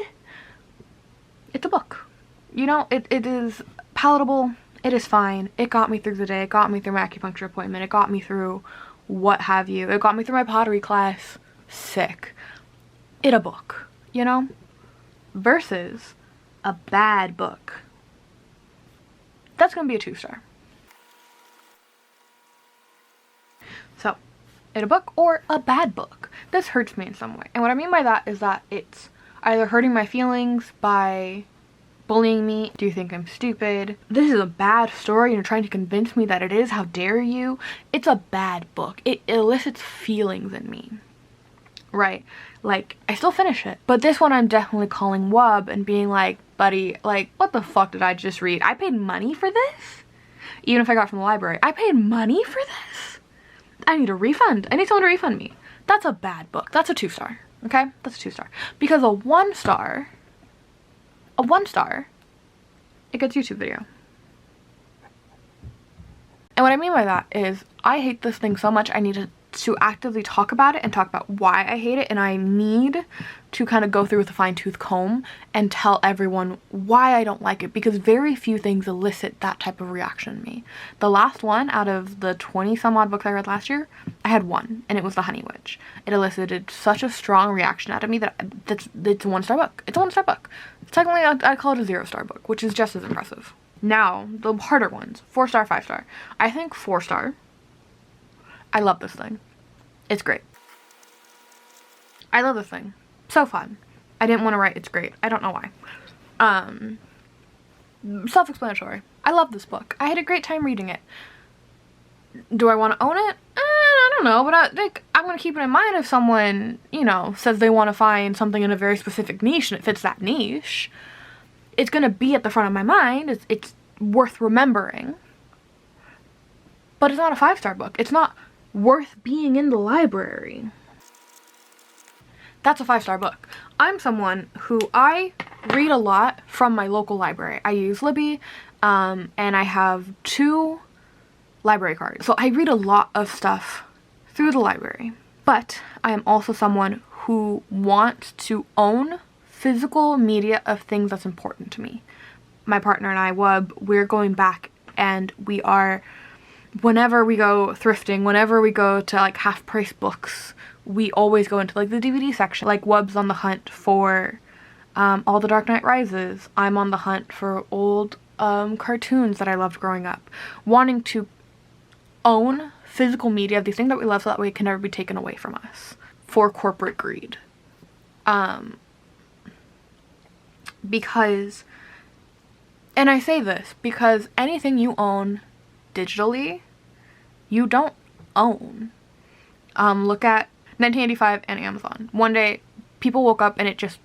It's a book. You know, it is palatable. It is fine. It got me through the day. It got me through my acupuncture appointment. It got me through what have you. It got me through my pottery class. Sick. It a book, you know? Versus a bad book. That's gonna be a 2 star. So, it a book or a bad book. This hurts me in some way. And what I mean by that is that it's either hurting my feelings by bullying me. Do you think I'm stupid? This is a bad story and you're trying to convince me that it is. How dare you? It's a bad book. It elicits feelings in me. Right? Like, I still finish it. But this one I'm definitely calling wub and being like, buddy, like, what the fuck did I just read? I paid money for this? Even if I got it from the library. I paid money for this? I need a refund. I need someone to refund me. That's a bad book. That's a 2 star. Okay? That's a 2 star. Because a 1 star, it gets YouTube video. And what I mean by that is, I hate this thing so much I need to actively talk about it and talk about why I hate it, and I need to kind of go through with a fine-tooth comb and tell everyone why I don't like it, because very few things elicit that type of reaction in me. The last one out of the 20 some odd books I read last year, I had one, and it was The Honey Witch. It elicited such a strong reaction out of me that it's a 1 star book. It's a 1 star book. Technically, I'd call it a 0 star book, which is just as impressive. Now, the harder ones, 4 star, 5 star. I think 4 star. I love this thing. It's great. I love this thing. So fun. I didn't want to write it's great. I don't know why. Self-explanatory. I love this book. I had a great time reading it. Do I want to own it? I don't know, but I'm going to keep it in mind if someone, you know, says they want to find something in a very specific niche and it fits that niche. It's going to be at the front of my mind. It's worth remembering. But it's not a 5 star book. It's not worth being in the library. That's a 5 star book. I'm someone who I read a lot from my local library. I use Libby, and I have 2 library cards. So I read a lot of stuff through the library. But I am also someone who wants to own physical media of things that's important to me. My partner and I, Wub, we're going back and we are, whenever we go thrifting, whenever we go to like half price books, we always go into like the DVD section. Like Wub's on the hunt for all the Dark Knight Rises. I'm on the hunt for old cartoons that I loved growing up. Wanting to own physical media of these things that we love so that way it can never be taken away from us for corporate greed. Because, and I say this because anything you own digitally, you don't own. Look at 1985 and Amazon. One day, people woke up and it just,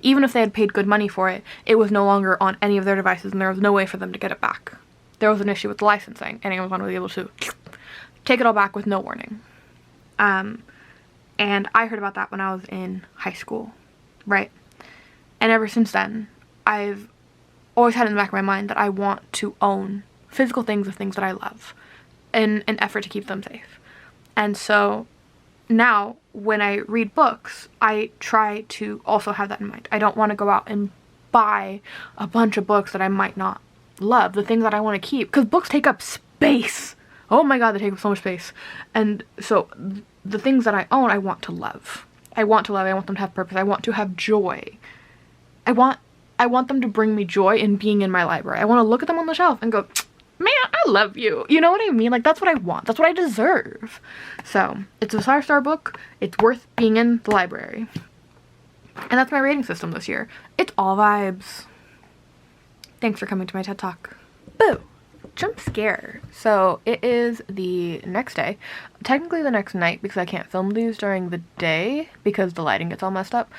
even if they had paid good money for it, it was no longer on any of their devices and there was no way for them to get it back. There was an issue with the licensing and Amazon was able to take it all back with no warning. And I heard about that when I was in high school, right? And ever since then, I've always had in the back of my mind that I want to own physical things of things that I love in an effort to keep them safe. And so now when I read books, I try to also have that in mind. I don't want to go out and buy a bunch of books that I might not love, the things that I want to keep, because books take up space. Oh my god, they take up so much space. And so the things that I own, I want to love. I want them to have purpose. I want to have joy. I want them to bring me joy in being in my library. I want to look at them on the shelf and go, man, I love you. You know what I mean? Like, that's what I want. That's what I deserve. So, it's a 5 star book. It's worth being in the library. And that's my rating system this year. It's all vibes. Thanks for coming to my TED Talk. Boo! Jump scare. So, it is the next day. Technically the next night because I can't film these during the day because the lighting gets all messed up.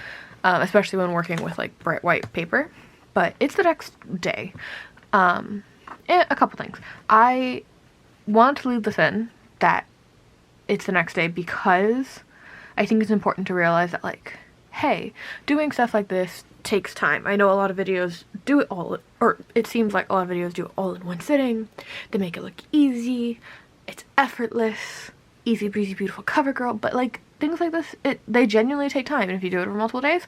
Especially when working with like bright white paper. But it's the next day. And a couple things. I want to leave this in that it's the next day because I think it's important to realize that, like, hey, doing stuff like this takes time. I know a lot of videos do it all, or it seems like a lot of videos do it all in one sitting. They make it look easy. It's effortless, easy breezy, beautiful cover girl. But like things like this, they genuinely take time. And if you do it over multiple days,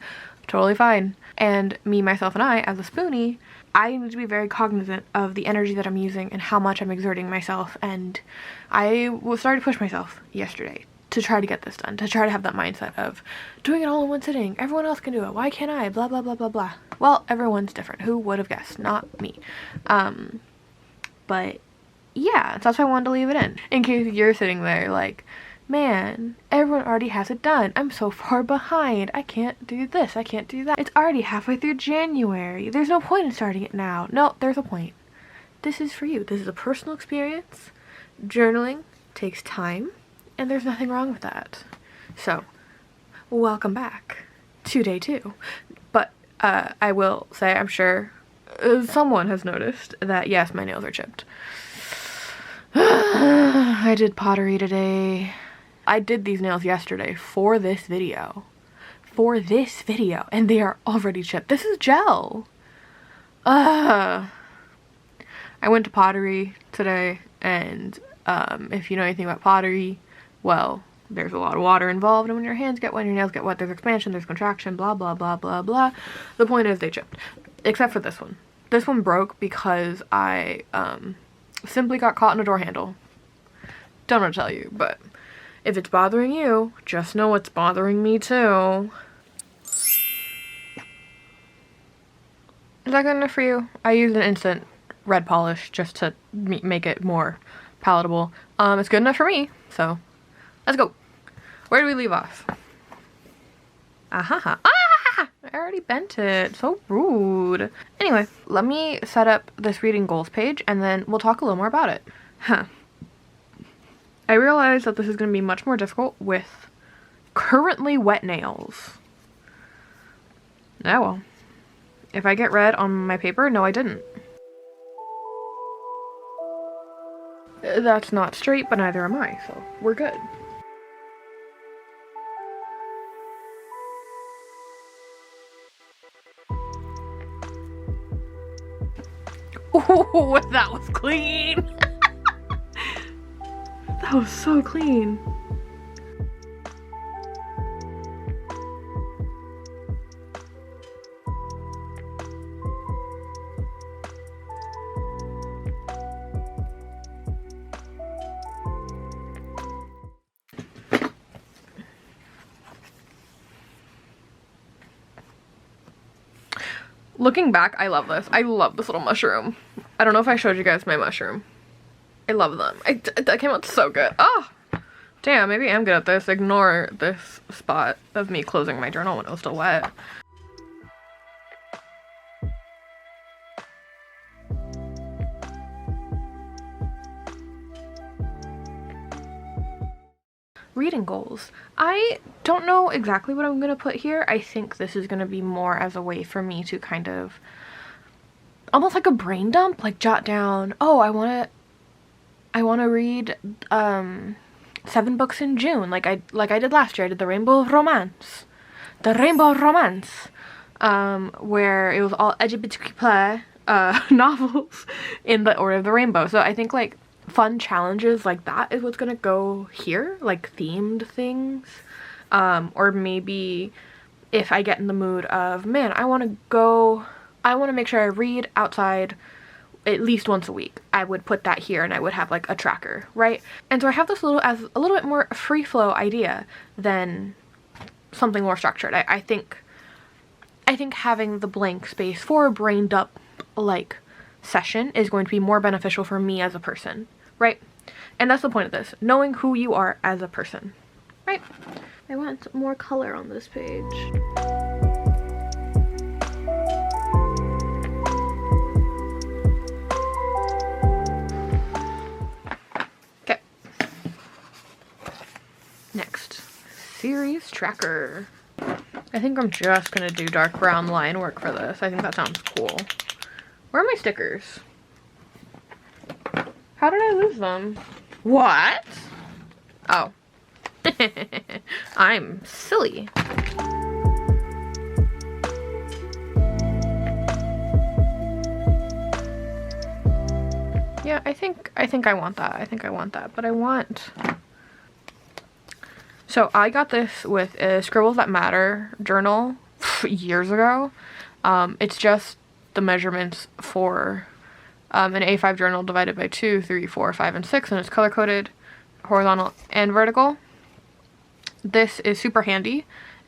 totally fine. And me, myself, and I, as a spoonie, I need to be very cognizant of the energy that I'm using and how much I'm exerting myself. And I started to push myself yesterday to try to get this done, to try to have that mindset of doing it all in one sitting. Everyone else can do it. Why can't I? Blah, blah, blah, blah, blah. Well, everyone's different. Who would have guessed? Not me. But yeah, so that's why I wanted to leave it in case you're sitting there like, man, everyone already has it done. I'm so far behind. I can't do this. I can't do that. It's already halfway through January. There's no point in starting it now. No, there's a point. This is for you. This is a personal experience. Journaling takes time. And there's nothing wrong with that. So, welcome back to day 2. But I will say, I'm sure someone has noticed that, yes, my nails are chipped. I did pottery today. I did these nails yesterday for this video. And they are already chipped. This is gel. I went to pottery today, and if you know anything about pottery, well, there's a lot of water involved, and when your hands get wet, your nails get wet, there's expansion, there's contraction, blah, blah, blah, blah, blah. The point is they chipped. Except for this one. This one broke because I simply got caught in a door handle. Don't know what to tell you, but if it's bothering you, just know it's bothering me too. Is that good enough for you? I used an instant red polish just to make it more palatable. It's good enough for me, so let's go. Where do we leave off? Ah! I already bent it. So rude. Anyway, let me set up this reading goals page and then we'll talk a little more about it. I realize that this is going to be much more difficult with currently wet nails. Oh well. If I get red on my paper, no I didn't. That's not straight, but neither am I, so we're good. Oh, that was clean. That was so clean. Looking back, I love this. I love this little mushroom. I don't know if I showed you guys my mushroom. I love them. That came out so good. Oh, damn, maybe I'm good at this. Ignore this spot of me closing my journal when it was still wet. Reading goals. I don't know exactly what I'm gonna put here. I think this is gonna be more as a way for me to kind of almost like a brain dump, like jot down, oh, I wanna read 7 books in June, like I did last year. I did the Rainbow of Romance, where it was all LGBTQ novels in the order of the rainbow. So I think like fun challenges like that is what's gonna go here, like themed things, or maybe if I get in the mood of, man, I want to make sure I read outside at least once a week, I would put that here and I would have like a tracker, right? And so I have this a little bit more free flow idea than something more structured. I think having the blank space for a brain dump like session is going to be more beneficial for me as a person, right? And that's the point of this, knowing who you are as a person, right? I want more color on this page. Okay. Next, series tracker. I think I'm just gonna do dark brown line work for this. I think that sounds cool. Where are my stickers? How did I lose them? What? Oh. I'm silly. Yeah, I think I want that. I think I want that. But I want... So I got this with a Scribbles That Matter journal years ago. It's just the measurements for an A5 journal divided by 2, 3, 4, 5, and 6, and it's color-coded, horizontal and vertical. This is super handy,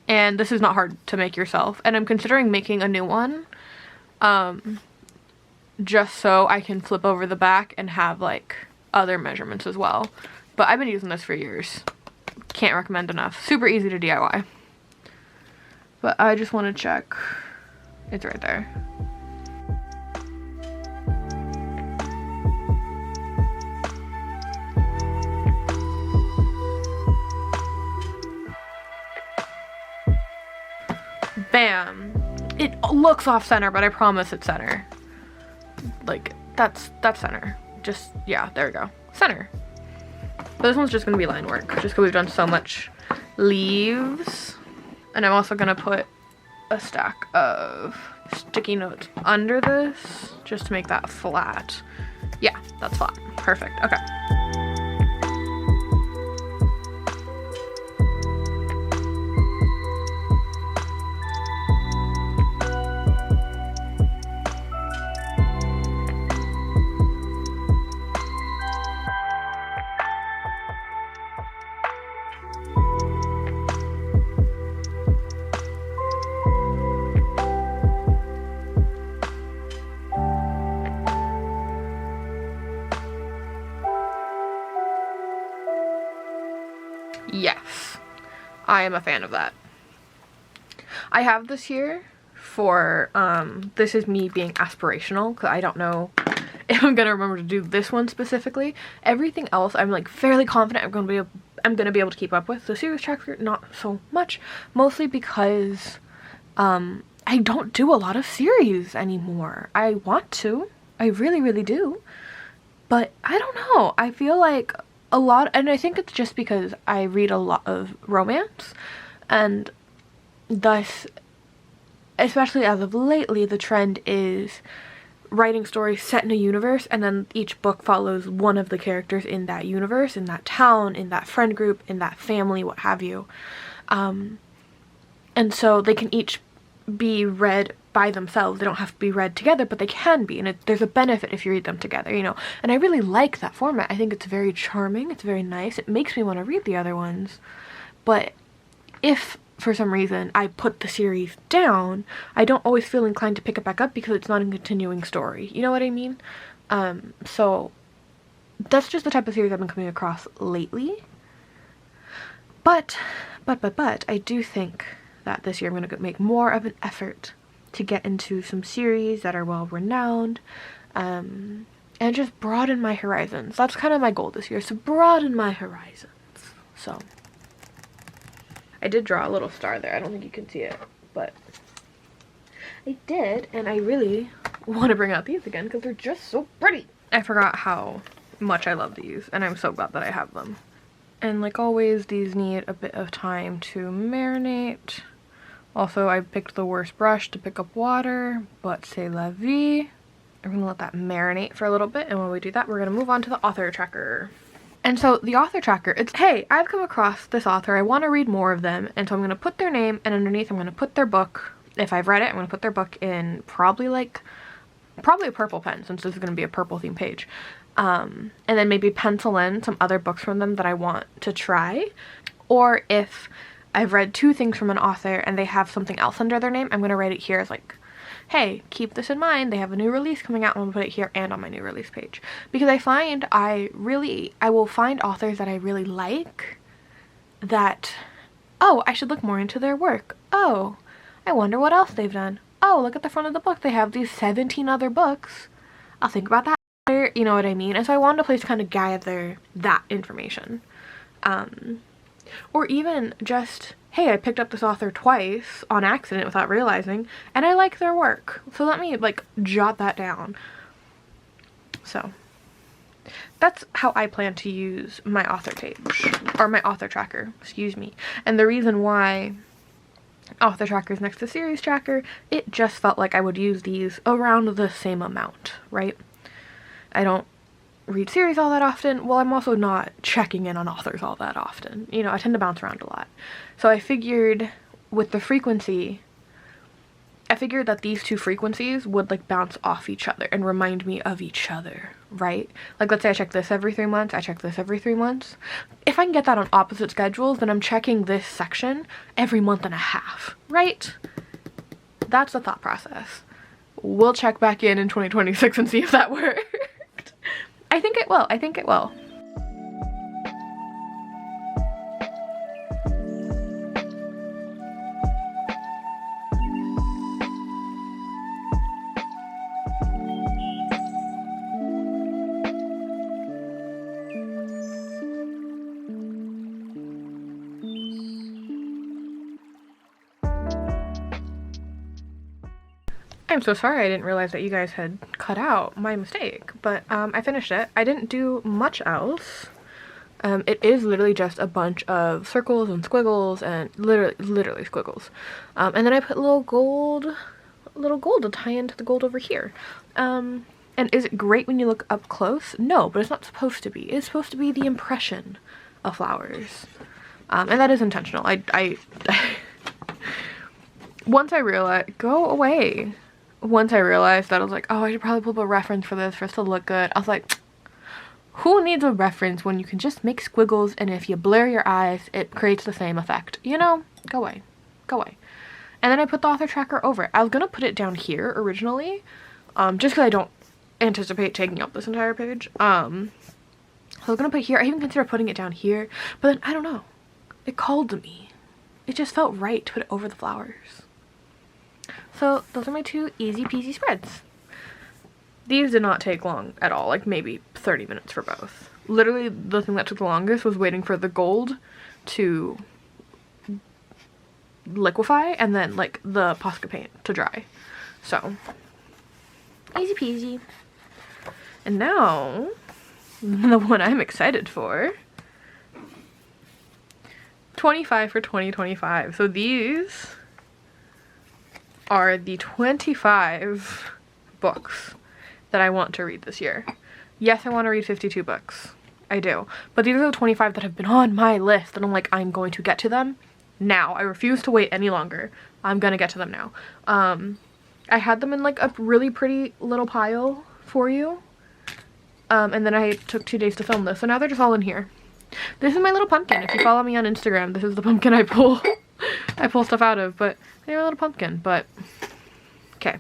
and this is not hard to make yourself, and I'm considering making a new one, just so I can flip over the back and have, like, other measurements as well. But I've been using this for years. Can't recommend enough. Super easy to DIY. But I just want to check. It's right there. Bam. It looks off center, but I promise it's center. Like, that's center. Just, yeah, there we go. Center. But this one's just gonna be line work, just because we've done so much leaves. And I'm also gonna put a stack of sticky notes under this, just to make that flat. Yeah, that's flat. Perfect. Okay. Yes, I am a fan of that. I have this here for, this is me being aspirational, because I don't know if I'm gonna remember to do this one specifically. Everything else I'm like fairly confident I'm gonna be able to keep up with. The series tracker, not so much, mostly because I don't do a lot of series anymore. I want to, I really do, but I don't know. I feel like a lot, and I think it's just because I read a lot of romance, and thus, especially as of lately, the trend is writing stories set in a universe, and then each book follows one of the characters in that universe, in that town, in that friend group, in that family, what have you. And so they can each be read by themselves. They don't have to be read together, but they can be, and there's a benefit if you read them together, you know. And I really like that format. I think it's very charming, it's very nice, it makes me want to read the other ones. But if for some reason I put the series down, I don't always feel inclined to pick it back up because it's not a continuing story, you know what I mean? So that's just the type of series I've been coming across lately. But I do think that this year I'm going to make more of an effort to get into some series that are well renowned, and just broaden my horizons. That's kind of my goal this year, is to broaden my horizons. So I did draw a little star there. I don't think you can see it, but I did, and I really want to bring out these again because they're just so pretty. I forgot how much I love these, and I'm so glad that I have them. And like always, these need a bit of time to marinate. Also, I picked the worst brush to pick up water, but c'est la vie. I'm gonna let that marinate for a little bit, and when we do that, we're gonna move on to the author tracker. And so the author tracker, it's, hey, I've come across this author, I want to read more of them, and so I'm gonna put their name, and underneath I'm gonna put their book. If I've read it, I'm gonna put their book in probably a purple pen, since this is gonna be a purple themed page. And then maybe pencil in some other books from them that I want to try. Or if I've read 2 things from an author and they have something else under their name, I'm going to write it here as like, hey, keep this in mind, they have a new release coming out, and I'm going to put it here and on my new release page. Because I find I will find authors that I really like that, oh, I should look more into their work. Oh, I wonder what else they've done. Oh, look at the front of the book, they have these 17 other books. I'll think about that. You know what I mean? And so I wanted a place to kind of gather that information. Or even just, hey, I picked up this author twice on accident without realizing, and I like their work. So let me, like, jot that down. So, that's how I plan to use my author page, or my author tracker, excuse me. And the reason why author tracker is next to series tracker, it just felt like I would use these around the same amount, right? I don't read series all that often. Well, I'm also not checking in on authors all that often. You know, I tend to bounce around a lot. So I figured with the frequency, I figured that these two frequencies would like bounce off each other and remind me of each other, right? Like, let's say I check this every 3 months, I check this every 3 months. If I can get that on opposite schedules, then I'm checking this section every month and a half, right? That's the thought process. We'll check back in 2026 and see if that worked. I think it will. I think it will. I'm so sorry, I didn't realize that you guys had cut out. My mistake. But I finished it. I didn't do much else. It is literally just a bunch of circles and squiggles and literally squiggles. And then I put little gold to tie into the gold over here. And is it great when you look up close? No, but it's not supposed to be. It's supposed to be the impression of flowers. And that is intentional. I once I realized, go away. Once I realized that, I was like, oh, I should probably pull up a reference for this for it to look good. I was like, who needs a reference when you can just make squiggles, and if you blur your eyes, it creates the same effect? You know, go away. Go away. And then I put the author tracker over it. I was gonna put it down here originally, just because I don't anticipate taking up this entire page. So I was gonna put it here. I even considered putting it down here, but then I don't know. It called to me. It just felt right to put it over the flowers. So those are my two easy peasy spreads. These did not take long at all, like maybe 30 minutes for both. Literally the thing that took the longest was waiting for the gold to liquefy and then like the Posca paint to dry. So easy peasy. And now the one I'm excited for, 25 for 2025. So these are the 25 books that I want to read this year. Yes, I want to read 52 books. I do. But these are the 25 that have been on my list and I'm like, I'm going to get to them now. I refuse to wait any longer. I'm gonna get to them now. I had them in like a really pretty little pile for you. And then I took 2 days to film this, so now they're just all in here. This is my little pumpkin. If you follow me on Instagram, this is the pumpkin I pull. I pull stuff out of, but they're a little pumpkin, but okay.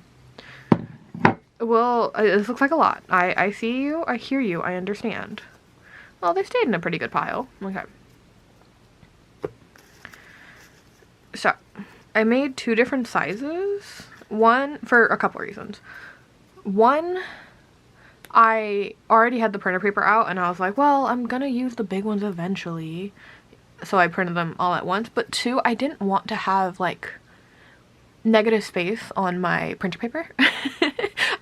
Well, this looks like a lot. I see you, I hear you, I understand. Well, they stayed in a pretty good pile. Okay. So, I made 2 different sizes. One, for a couple reasons. One, I already had the printer paper out and I was like, well, I'm gonna use the big ones eventually. So I printed them all at once. But 2, I didn't want to have like negative space on my printer paper.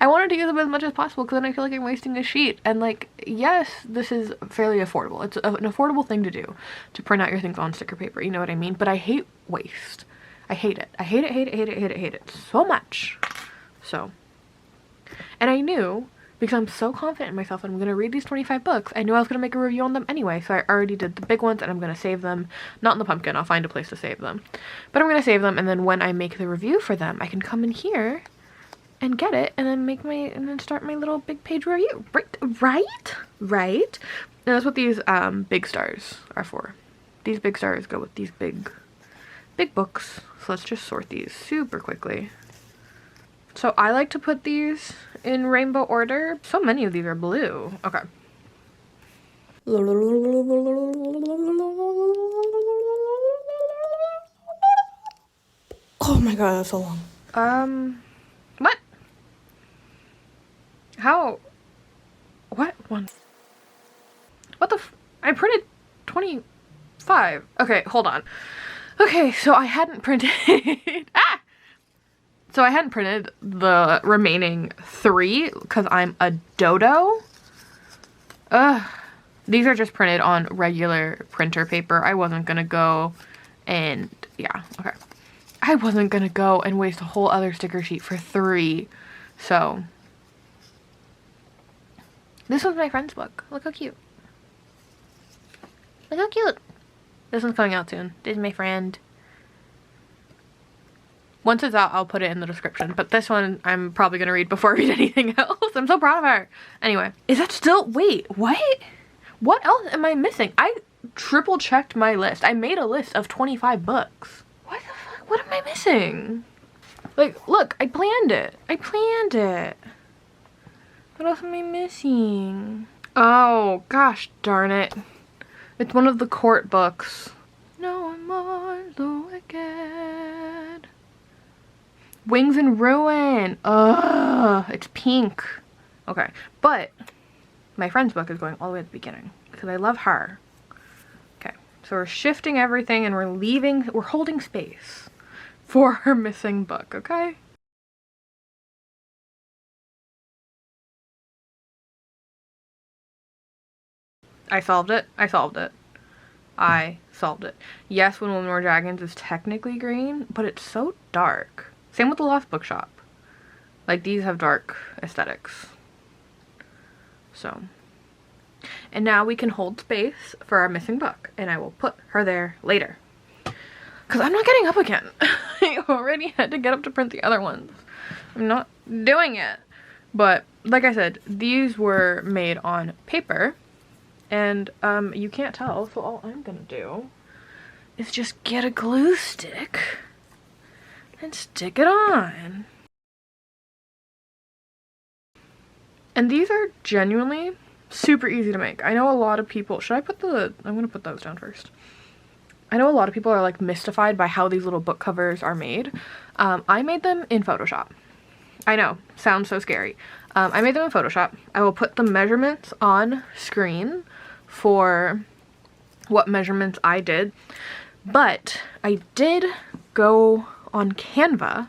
I wanted to use them as much as possible because then I feel like I'm wasting a sheet. And like, yes, this is fairly affordable. It's an affordable thing to do, to print out your things on sticker paper. You know what I mean? But I hate waste. I hate it. I hate it, hate it, hate it, hate it, hate it so much. So, and I knew, because I'm so confident in myself that I'm going to read these 25 books, I knew I was going to make a review on them anyway, so I already did the big ones and I'm going to save them. Not in the pumpkin, I'll find a place to save them. But I'm going to save them, and then when I make the review for them, I can come in here and get it and then start my little big page review. Right? And that's what these big stars are for. These big stars go with these big books. So let's just sort these super quickly. So I like to put these in rainbow order. So many of these are blue. Okay. Oh my god, that's so long. What? How? What one? What the I printed 25. Okay, hold on. Okay, so I hadn't printed So I hadn't printed the remaining 3 because I'm a dodo. These are just printed on regular printer paper. I wasn't gonna go and, yeah, okay. I wasn't gonna go and waste a whole other sticker sheet for 3. So, this one's my friend's book. Look how cute. Look how cute. This one's coming out soon. This is my friend. Once it's out, I'll put it in the description. But this one, I'm probably gonna read before I read anything else. I'm so proud of her. Anyway, is that still, wait, what? What else am I missing? I triple checked my list. I made a list of 25 books. What the fuck? What am I missing? Like, look, I planned it. I planned it. What else am I missing? Oh, gosh darn it. It's one of the court books. No more the wicked. Wings in Ruin. Ugh, it's pink. Okay, but my friend's book is going all the way at the beginning because I love her. Okay, so we're shifting everything and we're holding space for her missing book, okay? I solved it. I solved it. I solved it. Yes, When Women Were Dragons is technically green, but it's so dark. Same with The Lost Bookshop. Like, these have dark aesthetics. So. And now we can hold space for our missing book. And I will put her there later. Because I'm not getting up again. I already had to get up to print the other ones. I'm not doing it. But, like I said, these were made on paper. And, you can't tell. So all I'm going to do is just get a glue stick and stick it on. And these are genuinely super easy to make. I know a lot of people, I'm gonna put those down first. I know a lot of people are like mystified by how these little book covers are made. I made them in Photoshop. I know, sounds so scary. I made them in Photoshop. I will put the measurements on screen for what measurements I did. But I did go on Canva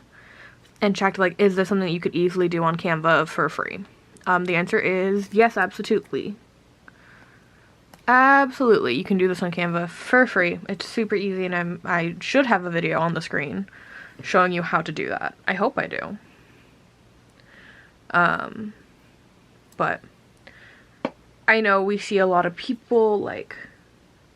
and checked, like, is this something that you could easily do on Canva for free? The answer is yes, absolutely. Absolutely, you can do this on Canva for free. It's super easy, and I should have a video on the screen showing you how to do that. I hope I do. But I know we see a lot of people like,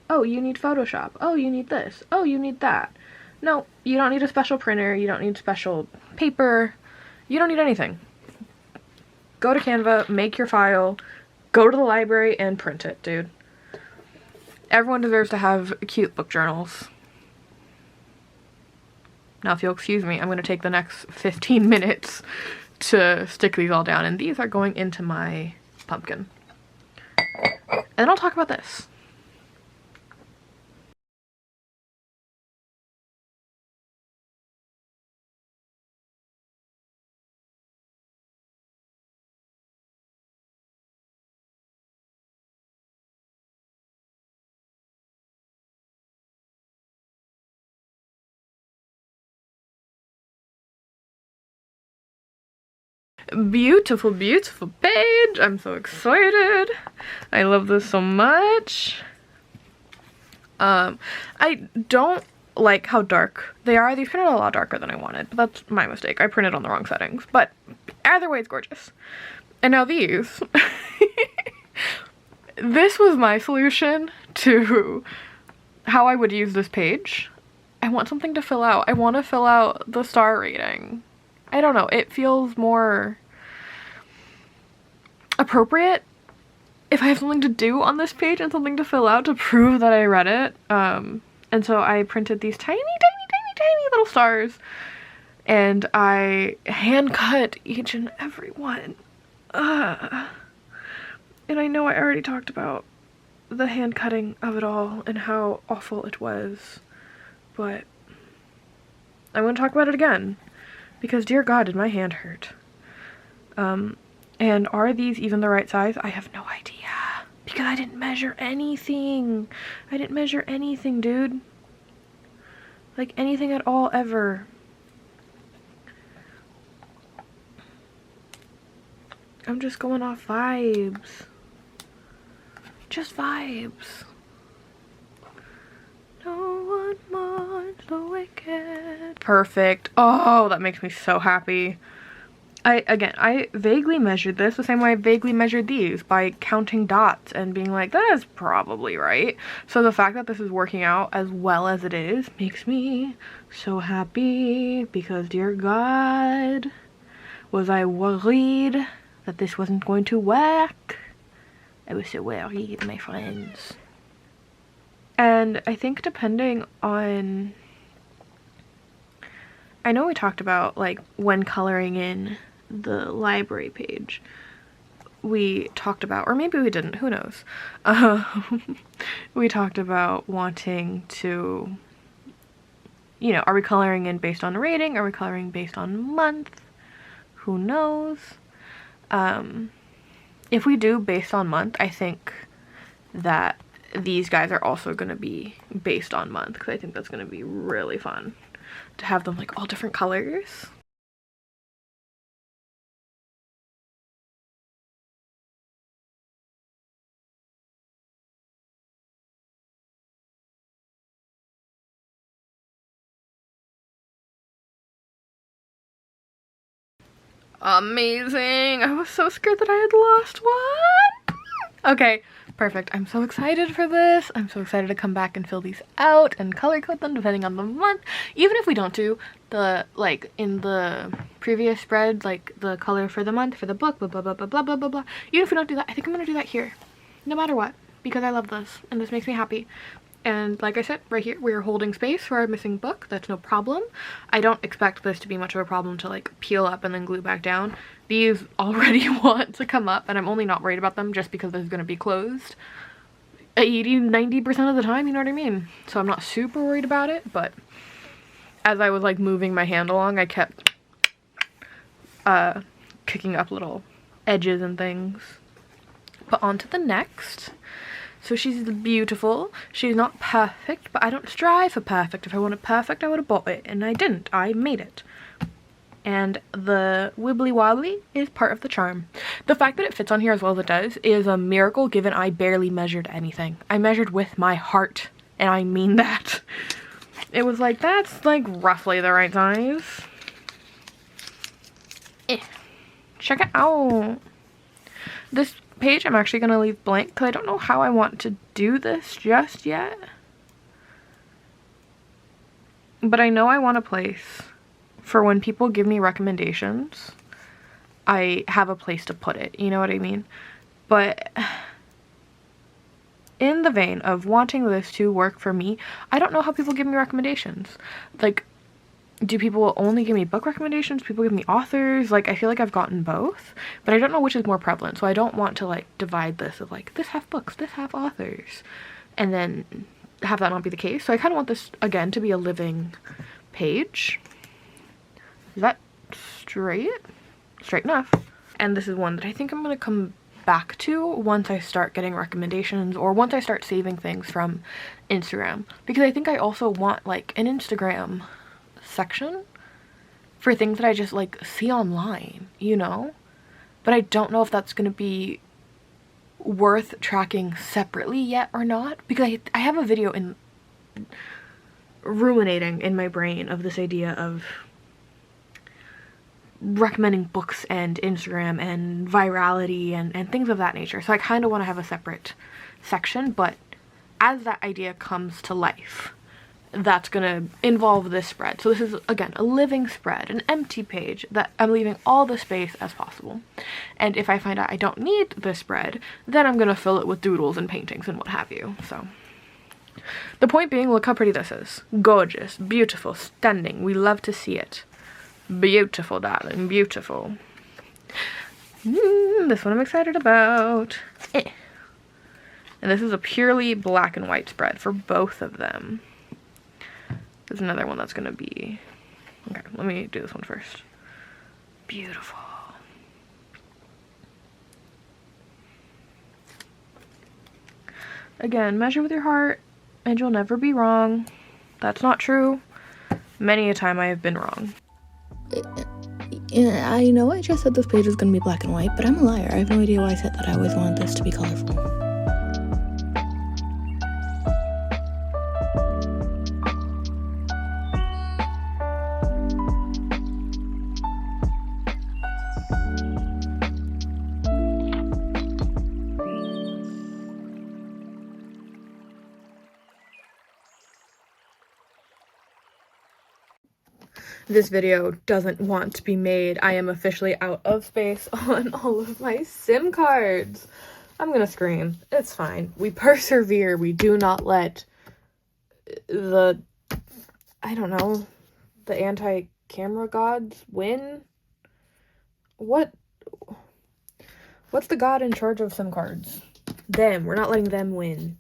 oh, you need Photoshop. Oh, you need this. Oh, you need that. No, you don't need a special printer. You don't need special paper. You don't need anything. Go to Canva, make your file, go to the library, and print it, dude. Everyone deserves to have cute book journals. Now, if you'll excuse me, I'm going to take the next 15 minutes to stick these all down. And these are going into my pumpkin. And then I'll talk about this. Beautiful, beautiful page. I'm so excited. I love this so much. I don't like how dark they are. These printed a lot darker than I wanted, but that's my mistake. I printed on the wrong settings, but either way, it's gorgeous. And now these. This was my solution to how I would use this page. I want something to fill out. I want to fill out the star rating. I don't know, it feels more appropriate if I have something to do on this page and something to fill out to prove that I read it. And so I printed these tiny, tiny, tiny, tiny little stars, and I hand cut each and every one. And I know I already talked about the hand cutting of it all and how awful it was, but I'm going to talk about it again. Because, dear God, did my hand hurt. And are these even the right size? I have no idea. Because I didn't measure anything. I didn't measure anything, dude. Like, anything at all, ever. I'm just going off vibes. Just vibes. No one mourns the wicked. Perfect. Oh, that makes me so happy. I vaguely measured this the same way I vaguely measured these, by counting dots and being like, that is probably right. So the fact that this is working out as well as it is makes me so happy, because dear God, was I worried that this wasn't going to work. I was so worried, my friends. And I think depending on, I know we talked about like when coloring in the library page, we talked about, or maybe we didn't, who knows, we talked about wanting to, you know, are we coloring in based on rating, are we coloring based on month, who knows. If we do based on month, I think that these guys are also going to be based on month, because I think that's going to be really fun to have them like all different colors. Amazing! I was so scared that I had lost one! Okay, perfect. I'm so excited for this. I'm so excited to come back and fill these out and color code them depending on the month. Even if we don't do the, like, in the previous spread, like, the color for the month, for the book, blah, blah, blah, blah, blah, blah, blah, blah. Even if we don't do that, I think I'm gonna do that here. No matter what. Because I love this, and this makes me happy. And like I said, right here, we're holding space for our missing book. That's no problem. I don't expect this to be much of a problem to like peel up and then glue back down. These already want to come up, and I'm only not worried about them just because this is going to be closed 80–90% of the time, you know what I mean? So I'm not super worried about it, but as I was like moving my hand along, I kept kicking up little edges and things. But on to the next. So she's beautiful. She's not perfect, but I don't strive for perfect. If I wanted perfect, I would have bought it, and I didn't. I made it. And the wibbly wobbly is part of the charm. The fact that it fits on here as well as it does is a miracle, given I barely measured anything. I measured with my heart, and I mean that. It was like, that's like roughly the right size. Check it out. This page I'm actually going to leave blank because I don't know how I want to do this just yet. But I know I want a place for when people give me recommendations. I have a place to put it, you know what I mean? But in the vein of wanting this to work for me, I don't know how people give me recommendations. Like, do people only give me book recommendations? People give me authors? Like, I feel like I've gotten both, but I don't know which is more prevalent. So I don't want to like divide this of like, this half books, this half authors, and then have that not be the case. So I kind of want this again to be a living page. Is that straight? Straight enough. And this is one that I think I'm going to come back to once I start getting recommendations, or once I start saving things from Instagram, because I think I also want like an Instagram section for things that I just like see online, you know, but I don't know if that's going to be worth tracking separately yet or not, because I have a video in ruminating in my brain of this idea of recommending books and Instagram and virality and things of that nature. So I kind of want to have a separate section, but as that idea comes to life, that's gonna involve this spread. So this is, again, a living spread, an empty page that I'm leaving all the space as possible. And if I find out I don't need this spread, then I'm gonna fill it with doodles and paintings and what have you. So the point being, look how pretty this is. Gorgeous, beautiful, stunning. We love to see it. Beautiful, darling, beautiful. This one I'm excited about. And this is a purely black and white spread for both of them. There's another one that's gonna be, okay, let me do this one first. Beautiful. Again, measure with your heart and you'll never be wrong. That's not true. Many a time I have been wrong. I know I just said this page is gonna be black and white, but I'm a liar. I have no idea why I said that I always wanted this to be colorful. This video doesn't want to be made. I am officially out of space on all of my SIM cards. I'm gonna scream. It's fine. We persevere. We do not let the, I don't know, the anti-camera gods win. What's the god in charge of SIM cards? Them. We're not letting them win.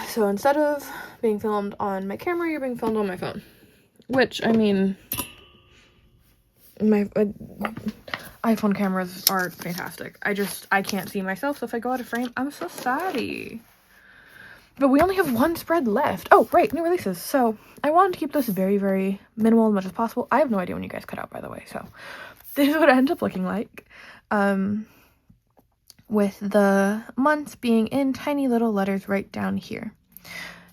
So instead of being filmed on my camera, you're being filmed on my phone. Which, I mean, my iPhone cameras are fantastic. I can't see myself, so if I go out of frame, I'm so sorry. But we only have one spread left. Oh, right, new releases. So I wanted to keep this very, very minimal as much as possible. I have no idea when you guys cut out, by the way, so this is what it ends up looking like. With the months being in tiny little letters right down here.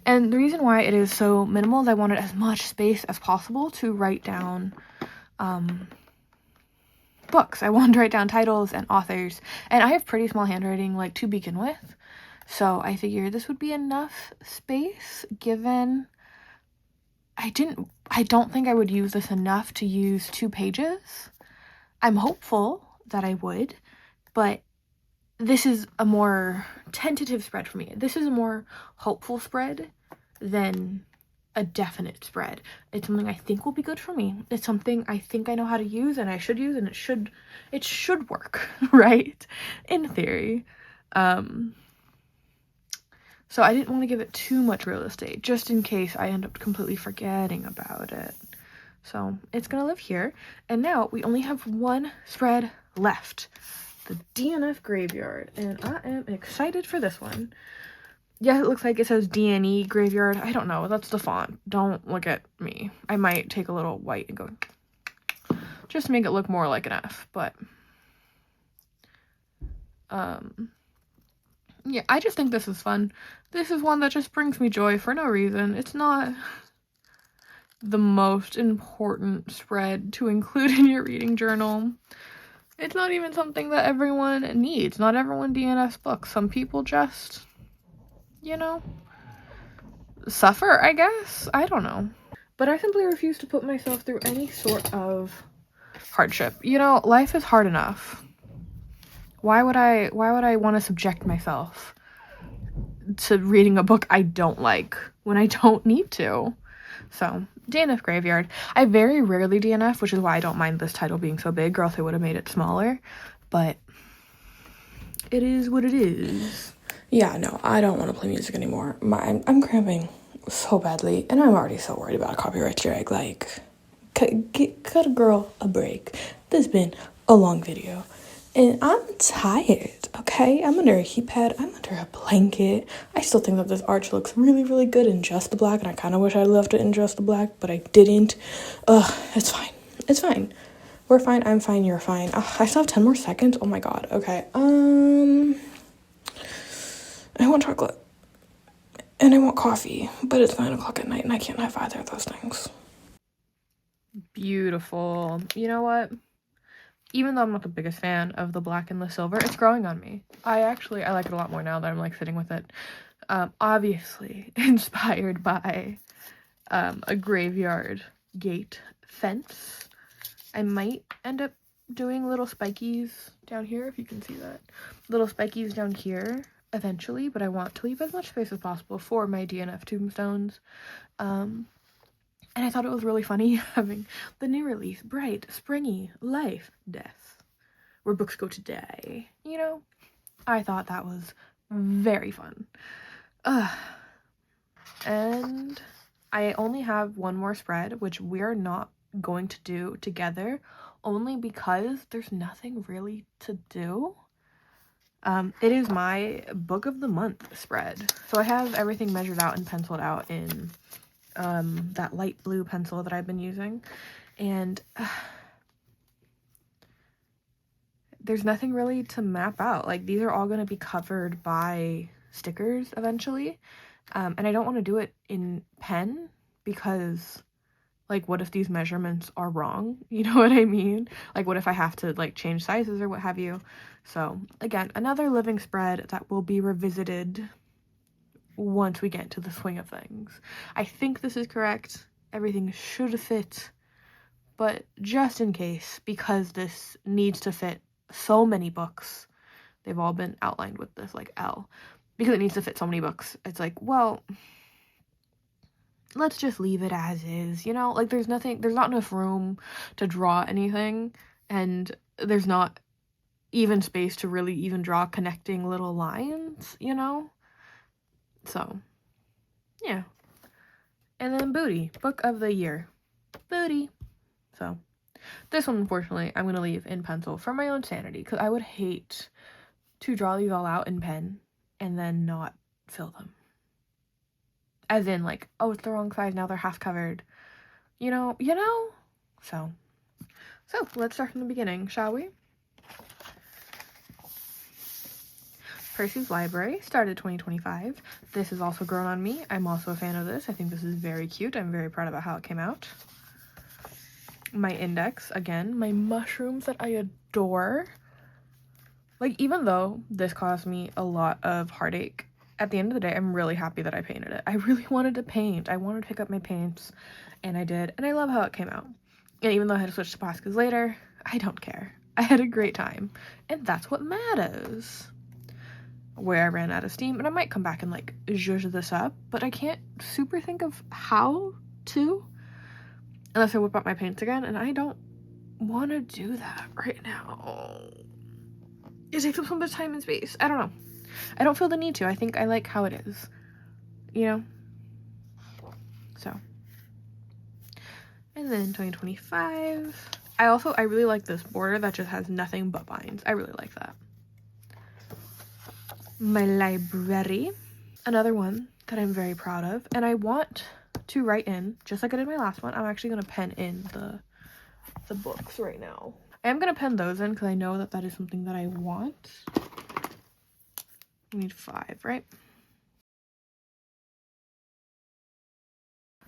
And the reason why it is so minimal is I wanted as much space as possible to write down books. I wanted to write down titles and authors. And I have pretty small handwriting, like, to begin with. So I figured this would be enough space, given I don't think I would use this enough to use 2 pages. I'm hopeful that I would, but this is a more tentative spread for me. This is a more hopeful spread than a definite spread. It's something I think will be good for me. It's something I think I know how to use and I should use, and it should work, right? In theory. So I didn't want to give it too much real estate, just in case I end up completely forgetting about it. So it's gonna live here. And now we only have one spread left. The DNF Graveyard, and I am excited for this one. Yeah, it looks like it says DNE Graveyard. I don't know, that's the font. Don't look at me. I might take a little white and go, just to make it look more like an F, but, yeah, I just think this is fun. This is one that just brings me joy for no reason. It's not the most important spread to include in your reading journal. It's not even something that everyone needs. Not everyone DNFs books. Some people just, you know, suffer, I guess. I don't know. But I simply refuse to put myself through any sort of hardship. You know, life is hard enough. Why would I want to subject myself to reading a book I don't like when I don't need to? So, DNF Graveyard. I very rarely DNF, which is why I don't mind this title being so big, or else I would have made it smaller. But it is what it is. Yeah, no, I don't want to play music anymore. I'm cramping so badly, and I'm already so worried about a copyright strike. Like, cut a girl a break. This has been a long video, and I'm tired, okay? I'm under a heat pad. I'm under a blanket. I still think that this arch looks really, really good in just the black, and I kind of wish I left it in just the black, but I didn't. It's fine. It's fine. We're fine. I'm fine. You're fine. I still have 10 more seconds. Oh my god. Okay. I want chocolate. And I want coffee. But it's 9 o'clock at night and I can't have either of those things. Beautiful. You know what? Even though I'm not the biggest fan of the black and the silver, it's growing on me. I like it a lot more now that I'm, like, sitting with it. Obviously inspired by a graveyard gate fence. I might end up doing little spikies down here, if you can see that. Little spikies down here eventually, but I want to leave as much space as possible for my DNF tombstones. And I thought it was really funny having the new release, bright, springy, life, death, where books go to die. You know, I thought that was very fun. And I only have one more spread, which we're not going to do together, only because there's nothing really to do. It is my book of the month spread. So I have everything measured out and penciled out in that light blue pencil that I've been using, and there's nothing really to map out. Like, these are all going to be covered by stickers eventually, and I don't want to do it in pen because Like, what if these measurements are wrong? You know what I mean? Like, what if I have to, like, change sizes or what have you? So, again, another living spread that will be revisited once we get into the swing of things. I think this is correct. Everything should fit. But just in case, because this needs to fit so many books, they've all been outlined with this, like, L. Because it needs to fit so many books, it's like, well, let's just leave it as is, you know? Like, there's not enough room to draw anything, and there's not even space to really even draw connecting little lines, you know? So, yeah. And then Booty, book of the year. Booty. So, this one, unfortunately, I'm going to leave in pencil for my own sanity, because I would hate to draw these all out in pen and then not fill them. As in, like, oh, it's the wrong size, now they're half covered. You know? So let's start from the beginning, shall we? Percy's Library started 2025. This has also grown on me. I'm also a fan of this. I think this is very cute. I'm very proud about how it came out. My index, again, my mushrooms that I adore. Like, even though this caused me a lot of heartache, at the end of the day, I'm really happy that I painted it. I really wanted to paint. I wanted to pick up my paints, and I did, and I love how it came out. And even though I had to switch to Poscas later, I don't care. I had a great time, and that's what matters. Where I ran out of steam, and I might come back and, like, zhuzh this up, but I can't super think of how to, unless I whip out my paints again, and I don't want to do that right now. It takes up so much time and space. I don't know. I don't feel the need to. I think I like how it is, you know? So. And then 2025. I really like this border that just has nothing but binds. I really like that. My library. Another one that I'm very proud of. And I want to write in, just like I did my last one, I'm actually going to pen in the books right now. I am going to pen those in because I know that is something that I want. We need 5, right?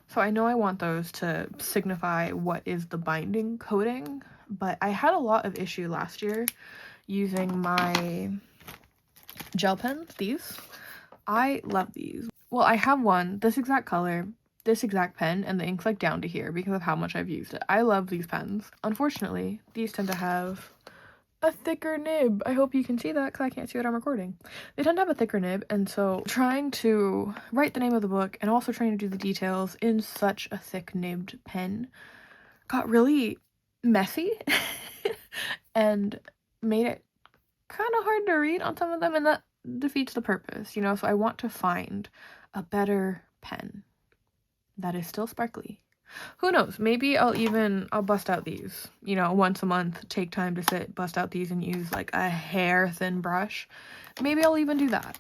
So I know I want those to signify what is the binding coating, but I had a lot of issue last year using my gel pens, these. I love these. Well, I have one, this exact color, this exact pen, and the ink's like down to here because of how much I've used it. I love these pens. Unfortunately, these tend to have a thicker nib. I hope you can see that because I can't see what I'm recording. They tend to have a thicker nib, and so trying to write the name of the book and also trying to do the details in such a thick nibbed pen got really messy and made it kind of hard to read on some of them, and that defeats the purpose, you know? So I want to find a better pen that is still sparkly. Who knows? Maybe I'll bust out these, you know, once a month, take time to sit, bust out these and use like a hair thin brush. Maybe I'll even do that.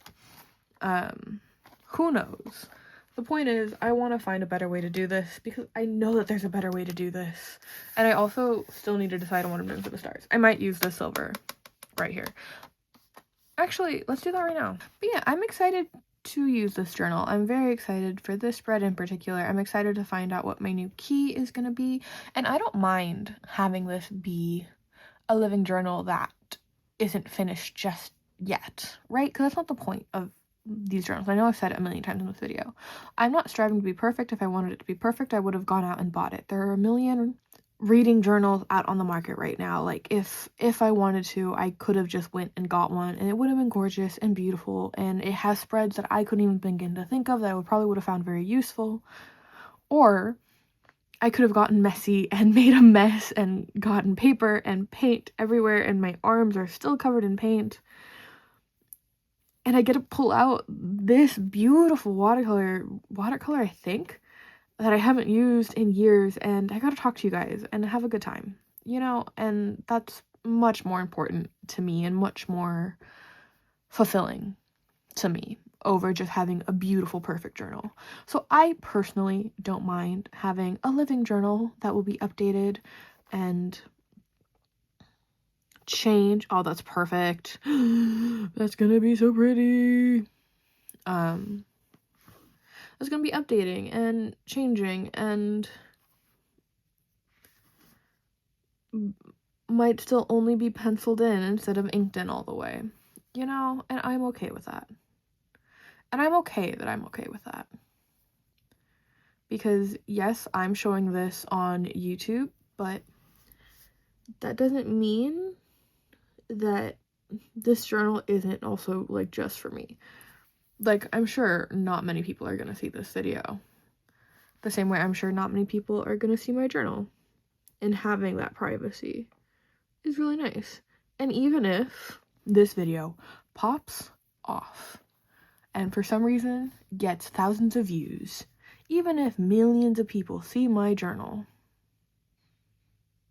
Who knows? The point is, I want to find a better way to do this because I know that there's a better way to do this. And I also still need to decide on what I'm doing for the stars. I might use the silver right here. Actually, let's do that right now. But yeah, I'm excited to use this journal. I'm very excited for this spread in particular. I'm excited to find out what my new key is going to be. And I don't mind having this be a living journal that isn't finished just yet, right? Because that's not the point of these journals. I know I've said it a million times in this video. I'm not striving to be perfect. If I wanted it to be perfect, I would have gone out and bought it. There are a million reading journals out on the market right now. Like, if I wanted to, I could have just went and got one, and it would have been gorgeous and beautiful, and it has spreads that I couldn't even begin to think of that I probably would have found very useful. Or I could have gotten messy and made a mess and gotten paper and paint everywhere, and my arms are still covered in paint. And I get to pull out this beautiful watercolor, I think, that I haven't used in years, and I gotta talk to you guys and have a good time, you know? And that's much more important to me and much more fulfilling to me over just having a beautiful, perfect journal. So I personally don't mind having a living journal that will be updated and change. Oh, that's perfect. That's gonna be so pretty. It's gonna be updating and changing and might still only be penciled in instead of inked in all the way, you know, and I'm okay with that. And I'm okay that I'm okay with that. Because yes, I'm showing this on YouTube, but that doesn't mean that this journal isn't also like just for me. Like, I'm sure not many people are gonna see this video. The same way I'm sure not many people are gonna see my journal. And having that privacy is really nice. And even if this video pops off and for some reason gets thousands of views, even if millions of people see my journal,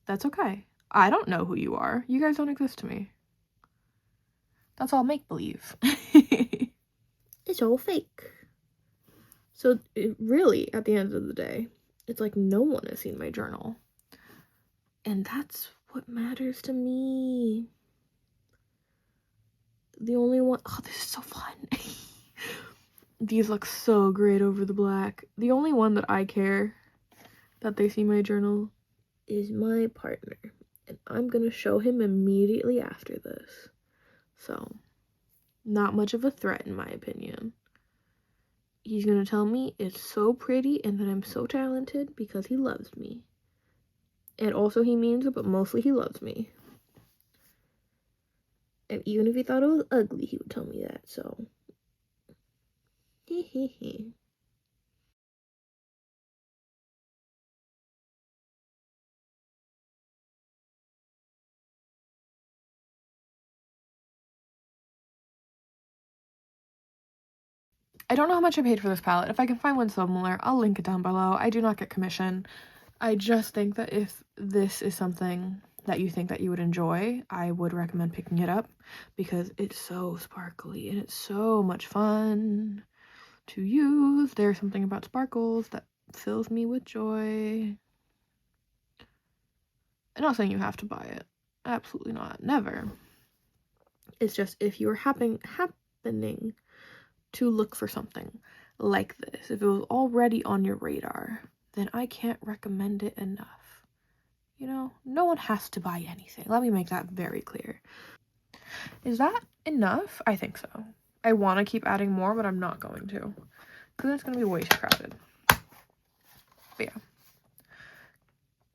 that's okay. I don't know who you are. You guys don't exist to me. That's all make-believe. It's all fake. So really, at the end of the day, it's like no one has seen my journal. And that's what matters to me. The only one... Oh, this is so fun. These look so great over the black. The only one that I care that they see my journal is my partner. And I'm gonna show him immediately after this. So, not much of a threat in my opinion. He's gonna tell me it's so pretty and that I'm so talented because he loves me. And also he means it, but mostly he loves me. And even if he thought it was ugly, he would tell me that, so. Hehehe. I don't know how much I paid for this palette. If I can find one similar, I'll link it down below. I do not get commission. I just think that if this is something that you think that you would enjoy, I would recommend picking it up because it's so sparkly and it's so much fun to use. There's something about sparkles that fills me with joy. I'm not saying you have to buy it. Absolutely not. Never. It's just if you're happening to look for something like this, if it was already on your radar, then I can't recommend it enough. You know, no one has to buy anything. Let me make that very clear. Is that enough? I think so. I want to keep adding more, but I'm not going to, because it's going to be way too crowded. But yeah.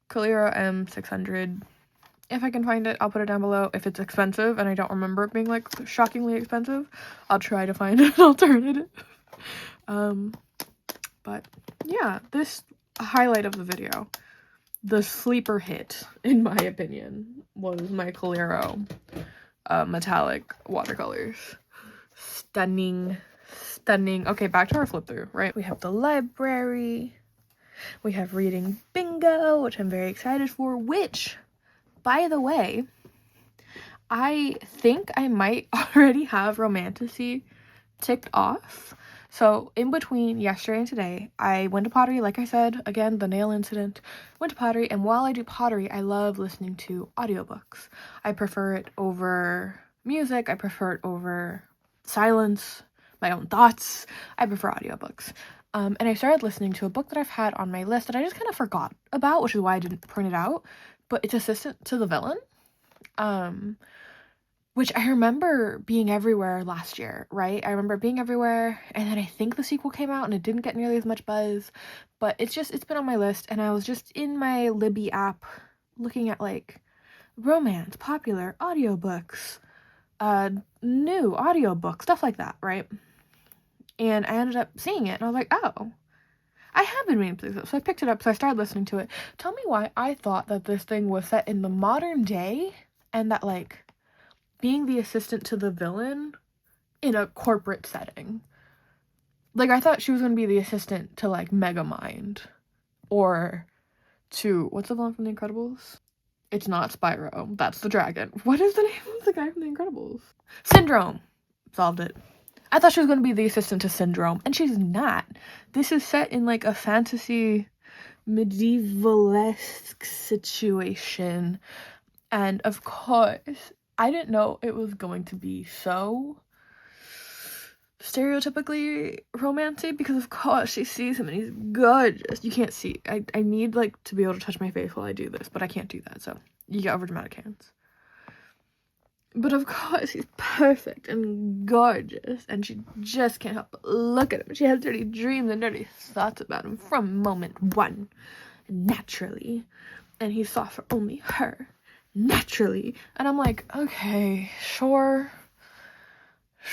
Calera M600. If I can find it, I'll put it down below. If it's expensive and I don't remember it being like shockingly expensive, I'll try to find an alternative. But yeah, this highlight of the video, the sleeper hit, in my opinion, was my Calera metallic watercolors. Stunning, stunning. Okay, back to our flip through, right? We have the library. We have reading bingo, which I'm very excited for, which, by the way, I think I might already have Romantasy ticked off. So in between yesterday and today, I went to pottery, like I said, again, the nail incident, went to pottery, and while I do pottery, I love listening to audiobooks. I prefer it over music, I prefer it over silence, my own thoughts. I prefer audiobooks. And I started listening to a book that I've had on my list that I just kind of forgot about, which is why I didn't print it out, but it's Assistant to the Villain. Which I remember being everywhere last year, right? I remember being everywhere, and then I think the sequel came out and it didn't get nearly as much buzz, but it's been on my list, and I was just in my Libby app looking at like romance, popular, audiobooks, new audiobooks, stuff like that, right? And I ended up seeing it, and I was like, oh, I have been meaning to pick this up, so I picked it up, so I started listening to it. Tell me why I thought that this thing was set in the modern day, and that like being the assistant to the villain in a corporate setting. Like, I thought she was gonna be the assistant to, like, Megamind. Or to... What's the villain from The Incredibles? It's not Spyro. That's the dragon. What is the name of the guy from The Incredibles? Syndrome. Solved it. I thought she was gonna be the assistant to Syndrome, and she's not. This is set in, like, a fantasy medieval-esque situation. And, of course, I didn't know it was going to be so stereotypically romantic, because of course she sees him and he's gorgeous. You can't see. I need like to be able to touch my face while I do this, but I can't do that, so you get overdramatic hands. But of course, he's perfect and gorgeous, and she just can't help but look at him. She has dirty dreams and dirty thoughts about him from moment one, naturally. And he saw for only her, naturally. And I'm like, okay, sure,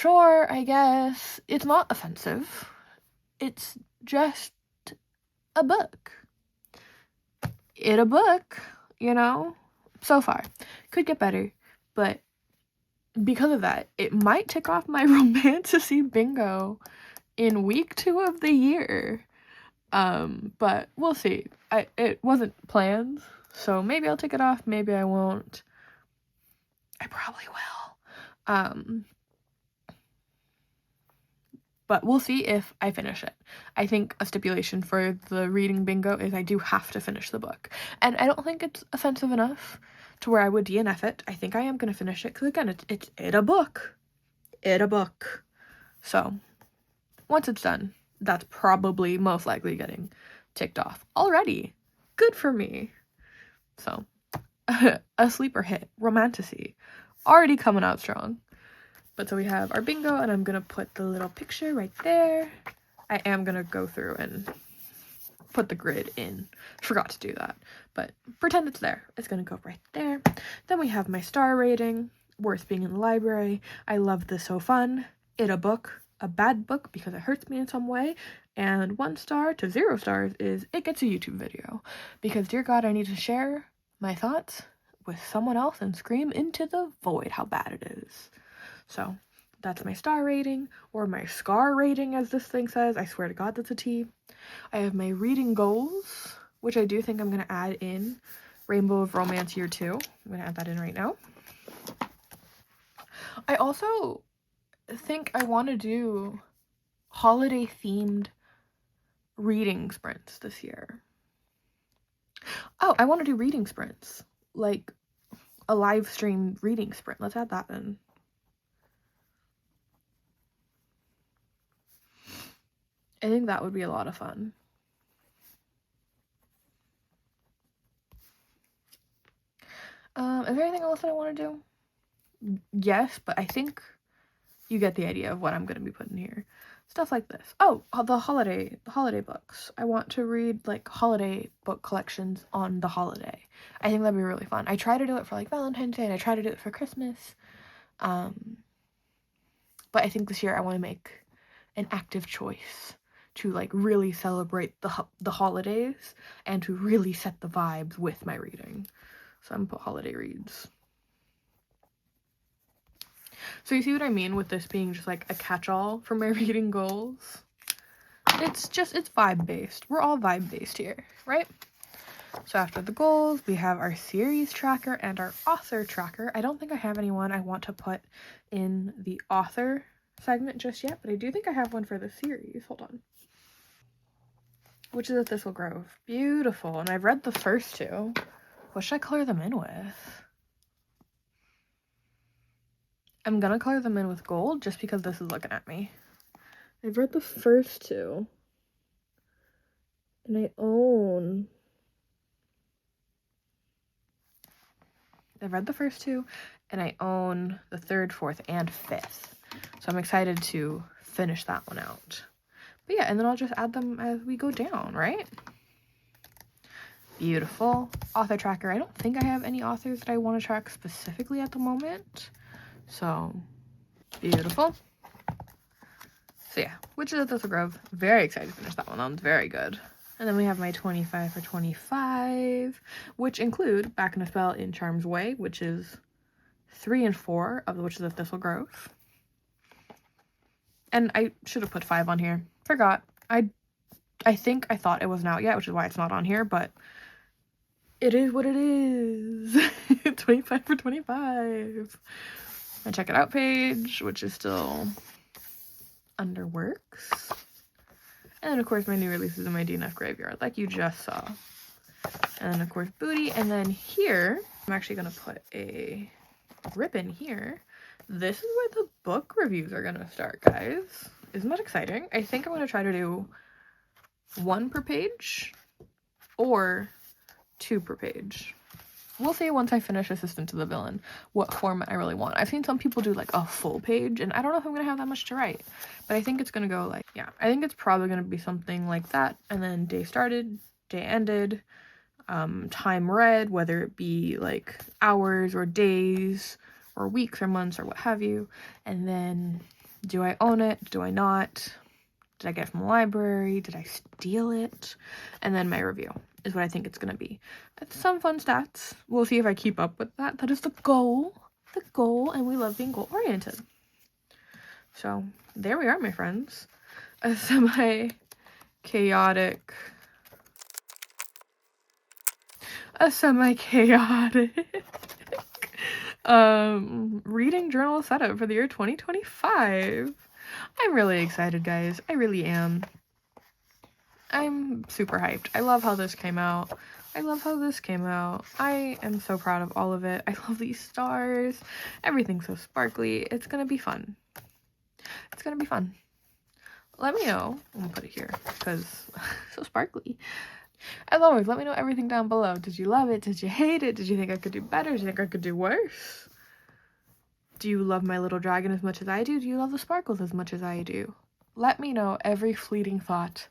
I guess. It's not offensive. It's just a book. It's a book, you know? So far. Could get better, but because of that, it might tick off my romantasy bingo in week 2 of the year. But we'll see. It wasn't planned, so maybe I'll tick it off, maybe I won't. I probably will. But we'll see if I finish it. I think a stipulation for the reading bingo is I do have to finish the book. And I don't think it's offensive enough to where I would DNF it. I think I am going to finish it because, again, it's a book. It's a book. So, once it's done, that's probably most likely getting ticked off already. Good for me. So, a sleeper hit. Romantasy. Already coming out strong. But so we have our bingo, and I'm gonna put the little picture right there. I am gonna go through and put the grid in. Forgot to do that, but pretend it's there. It's gonna go right there. Then we have my star rating. Worth being in the library. I love this, so fun. It a book. A bad book because it hurts me in some way. And 1 star to 0 stars is it gets a YouTube video. Because dear God, I need to share my thoughts with someone else and scream into the void how bad it is. So that's my star rating, or my scar rating as this thing says. I swear to God that's a T. I have my reading goals, which I do think I'm going to add in Rainbow of Romance Year 2. I'm going to add that in right now. I also think I want to do holiday themed reading sprints this year. Oh, I want to do reading sprints, like a live stream reading sprint. Let's add that in. I think that would be a lot of fun. Is there anything else that I want to do? Yes, but I think you get the idea of what I'm going to be putting here. Stuff like this. Oh, the holiday books. I want to read like holiday book collections on the holiday. I think that'd be really fun. I try to do it for like Valentine's Day, and I try to do it for Christmas. But I think this year I want to make an active choice to like really celebrate the holidays and to really set the vibes with my reading. So I'm gonna put holiday reads. So you see what I mean with this being just like a catch-all for my reading goals? It's vibe-based. We're all vibe-based here, right? So after the goals, we have our series tracker and our author tracker. I don't think I have anyone I want to put in the author segment just yet, but I do think I have one for the series. Hold on. Which is a Thistle Grove. Beautiful. And I've read the first 2. What should I color them in with? I'm gonna color them in with gold just because this is looking at me. I've read the first 2. And I've read the first 2, and I own the 3rd, 4th, and 5th. So I'm excited to finish that one out. But yeah, and then I'll just add them as we go down, right? Beautiful. Author tracker. I don't think I have any authors that I want to track specifically at the moment. So, beautiful. So yeah, Witches of Thistle Grove. Very excited to finish that one. That one's very good. And then we have my 25 for 25, which include Back in a Spell in Charm's Way, which is 3 and 4 of the Witches of Thistle Grove. And I should have put 5 on here. Forgot. I think I thought it wasn't out yet, which is why it's not on here, but it is what it is. 25 for 25. My check it out page, which is still under works. And then, of course, my new releases in my DNF graveyard, like you just saw. And then, of course, booty. And then here, I'm actually going to put a ribbon here. This is where the book reviews are going to start, guys. Isn't that exciting? I think I'm going to try to do 1 per page or 2 per page. we'll see once I finish Assistant to the Villain what format I really want. I've seen some people do like a full page, and I don't know if I'm gonna have that much to write, but I think it's gonna go like, yeah, I think it's probably gonna be something like that, and then day started, day ended, time read, whether it be like hours or days or weeks or months or what have you, and then do I own it, do I not, did I get it from the library, did I steal it, and then my review is what I think it's gonna be. It's some fun stats. We'll see if I keep up with that. That is the goal, and we love being goal-oriented. So there we are, my friends. A semi-chaotic reading journal setup for the year 2025. I'm really excited, guys. I really am. I'm super hyped. I love how this came out. I am so proud of all of it. I love these stars. Everything's so sparkly. It's gonna be fun. Let me know. I'm gonna put it here because so sparkly. As always, let me know everything down below. Did you love it? Did you hate it? Did you think I could do better? Did you think I could do worse? Do you love my little dragon as much as I do? Do you love the sparkles as much as I do? Let me know every fleeting thought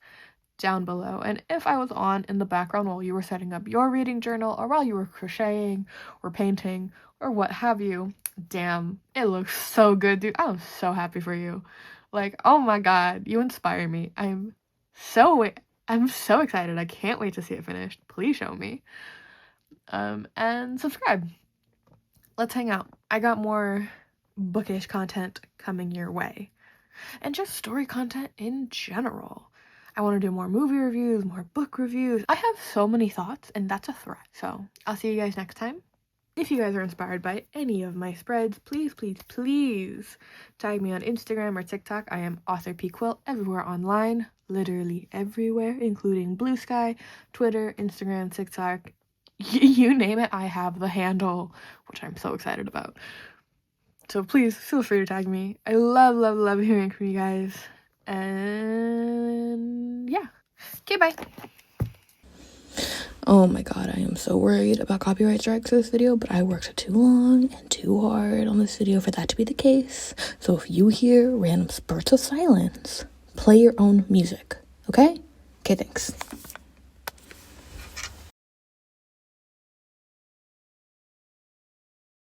down below. And if I was on in the background while you were setting up your reading journal, or while you were crocheting or painting or what have you, damn, it looks so good, dude. I'm so happy for you. Like, oh my god, you inspire me. I'm so excited. I can't wait to see it finished. Please show me. And subscribe. Let's hang out. I got more bookish content coming your way. And just story content in general. I want to do more movie reviews, more book reviews. I have so many thoughts, and that's a threat. So I'll see you guys next time. If you guys are inspired by any of my spreads, please tag me on Instagram or TikTok. I am Author P Quilt everywhere online, literally everywhere, including Blue Sky, Twitter, Instagram, TikTok. You name it, I have the handle, which I'm so excited about. So please feel free to tag me. I love hearing from you guys. And yeah. Okay, bye. Oh my god, I am so worried about copyright strikes for this video, but I worked too long and too hard on this video for that to be the case. So if you hear random spurts of silence, play your own music, okay? Okay, thanks.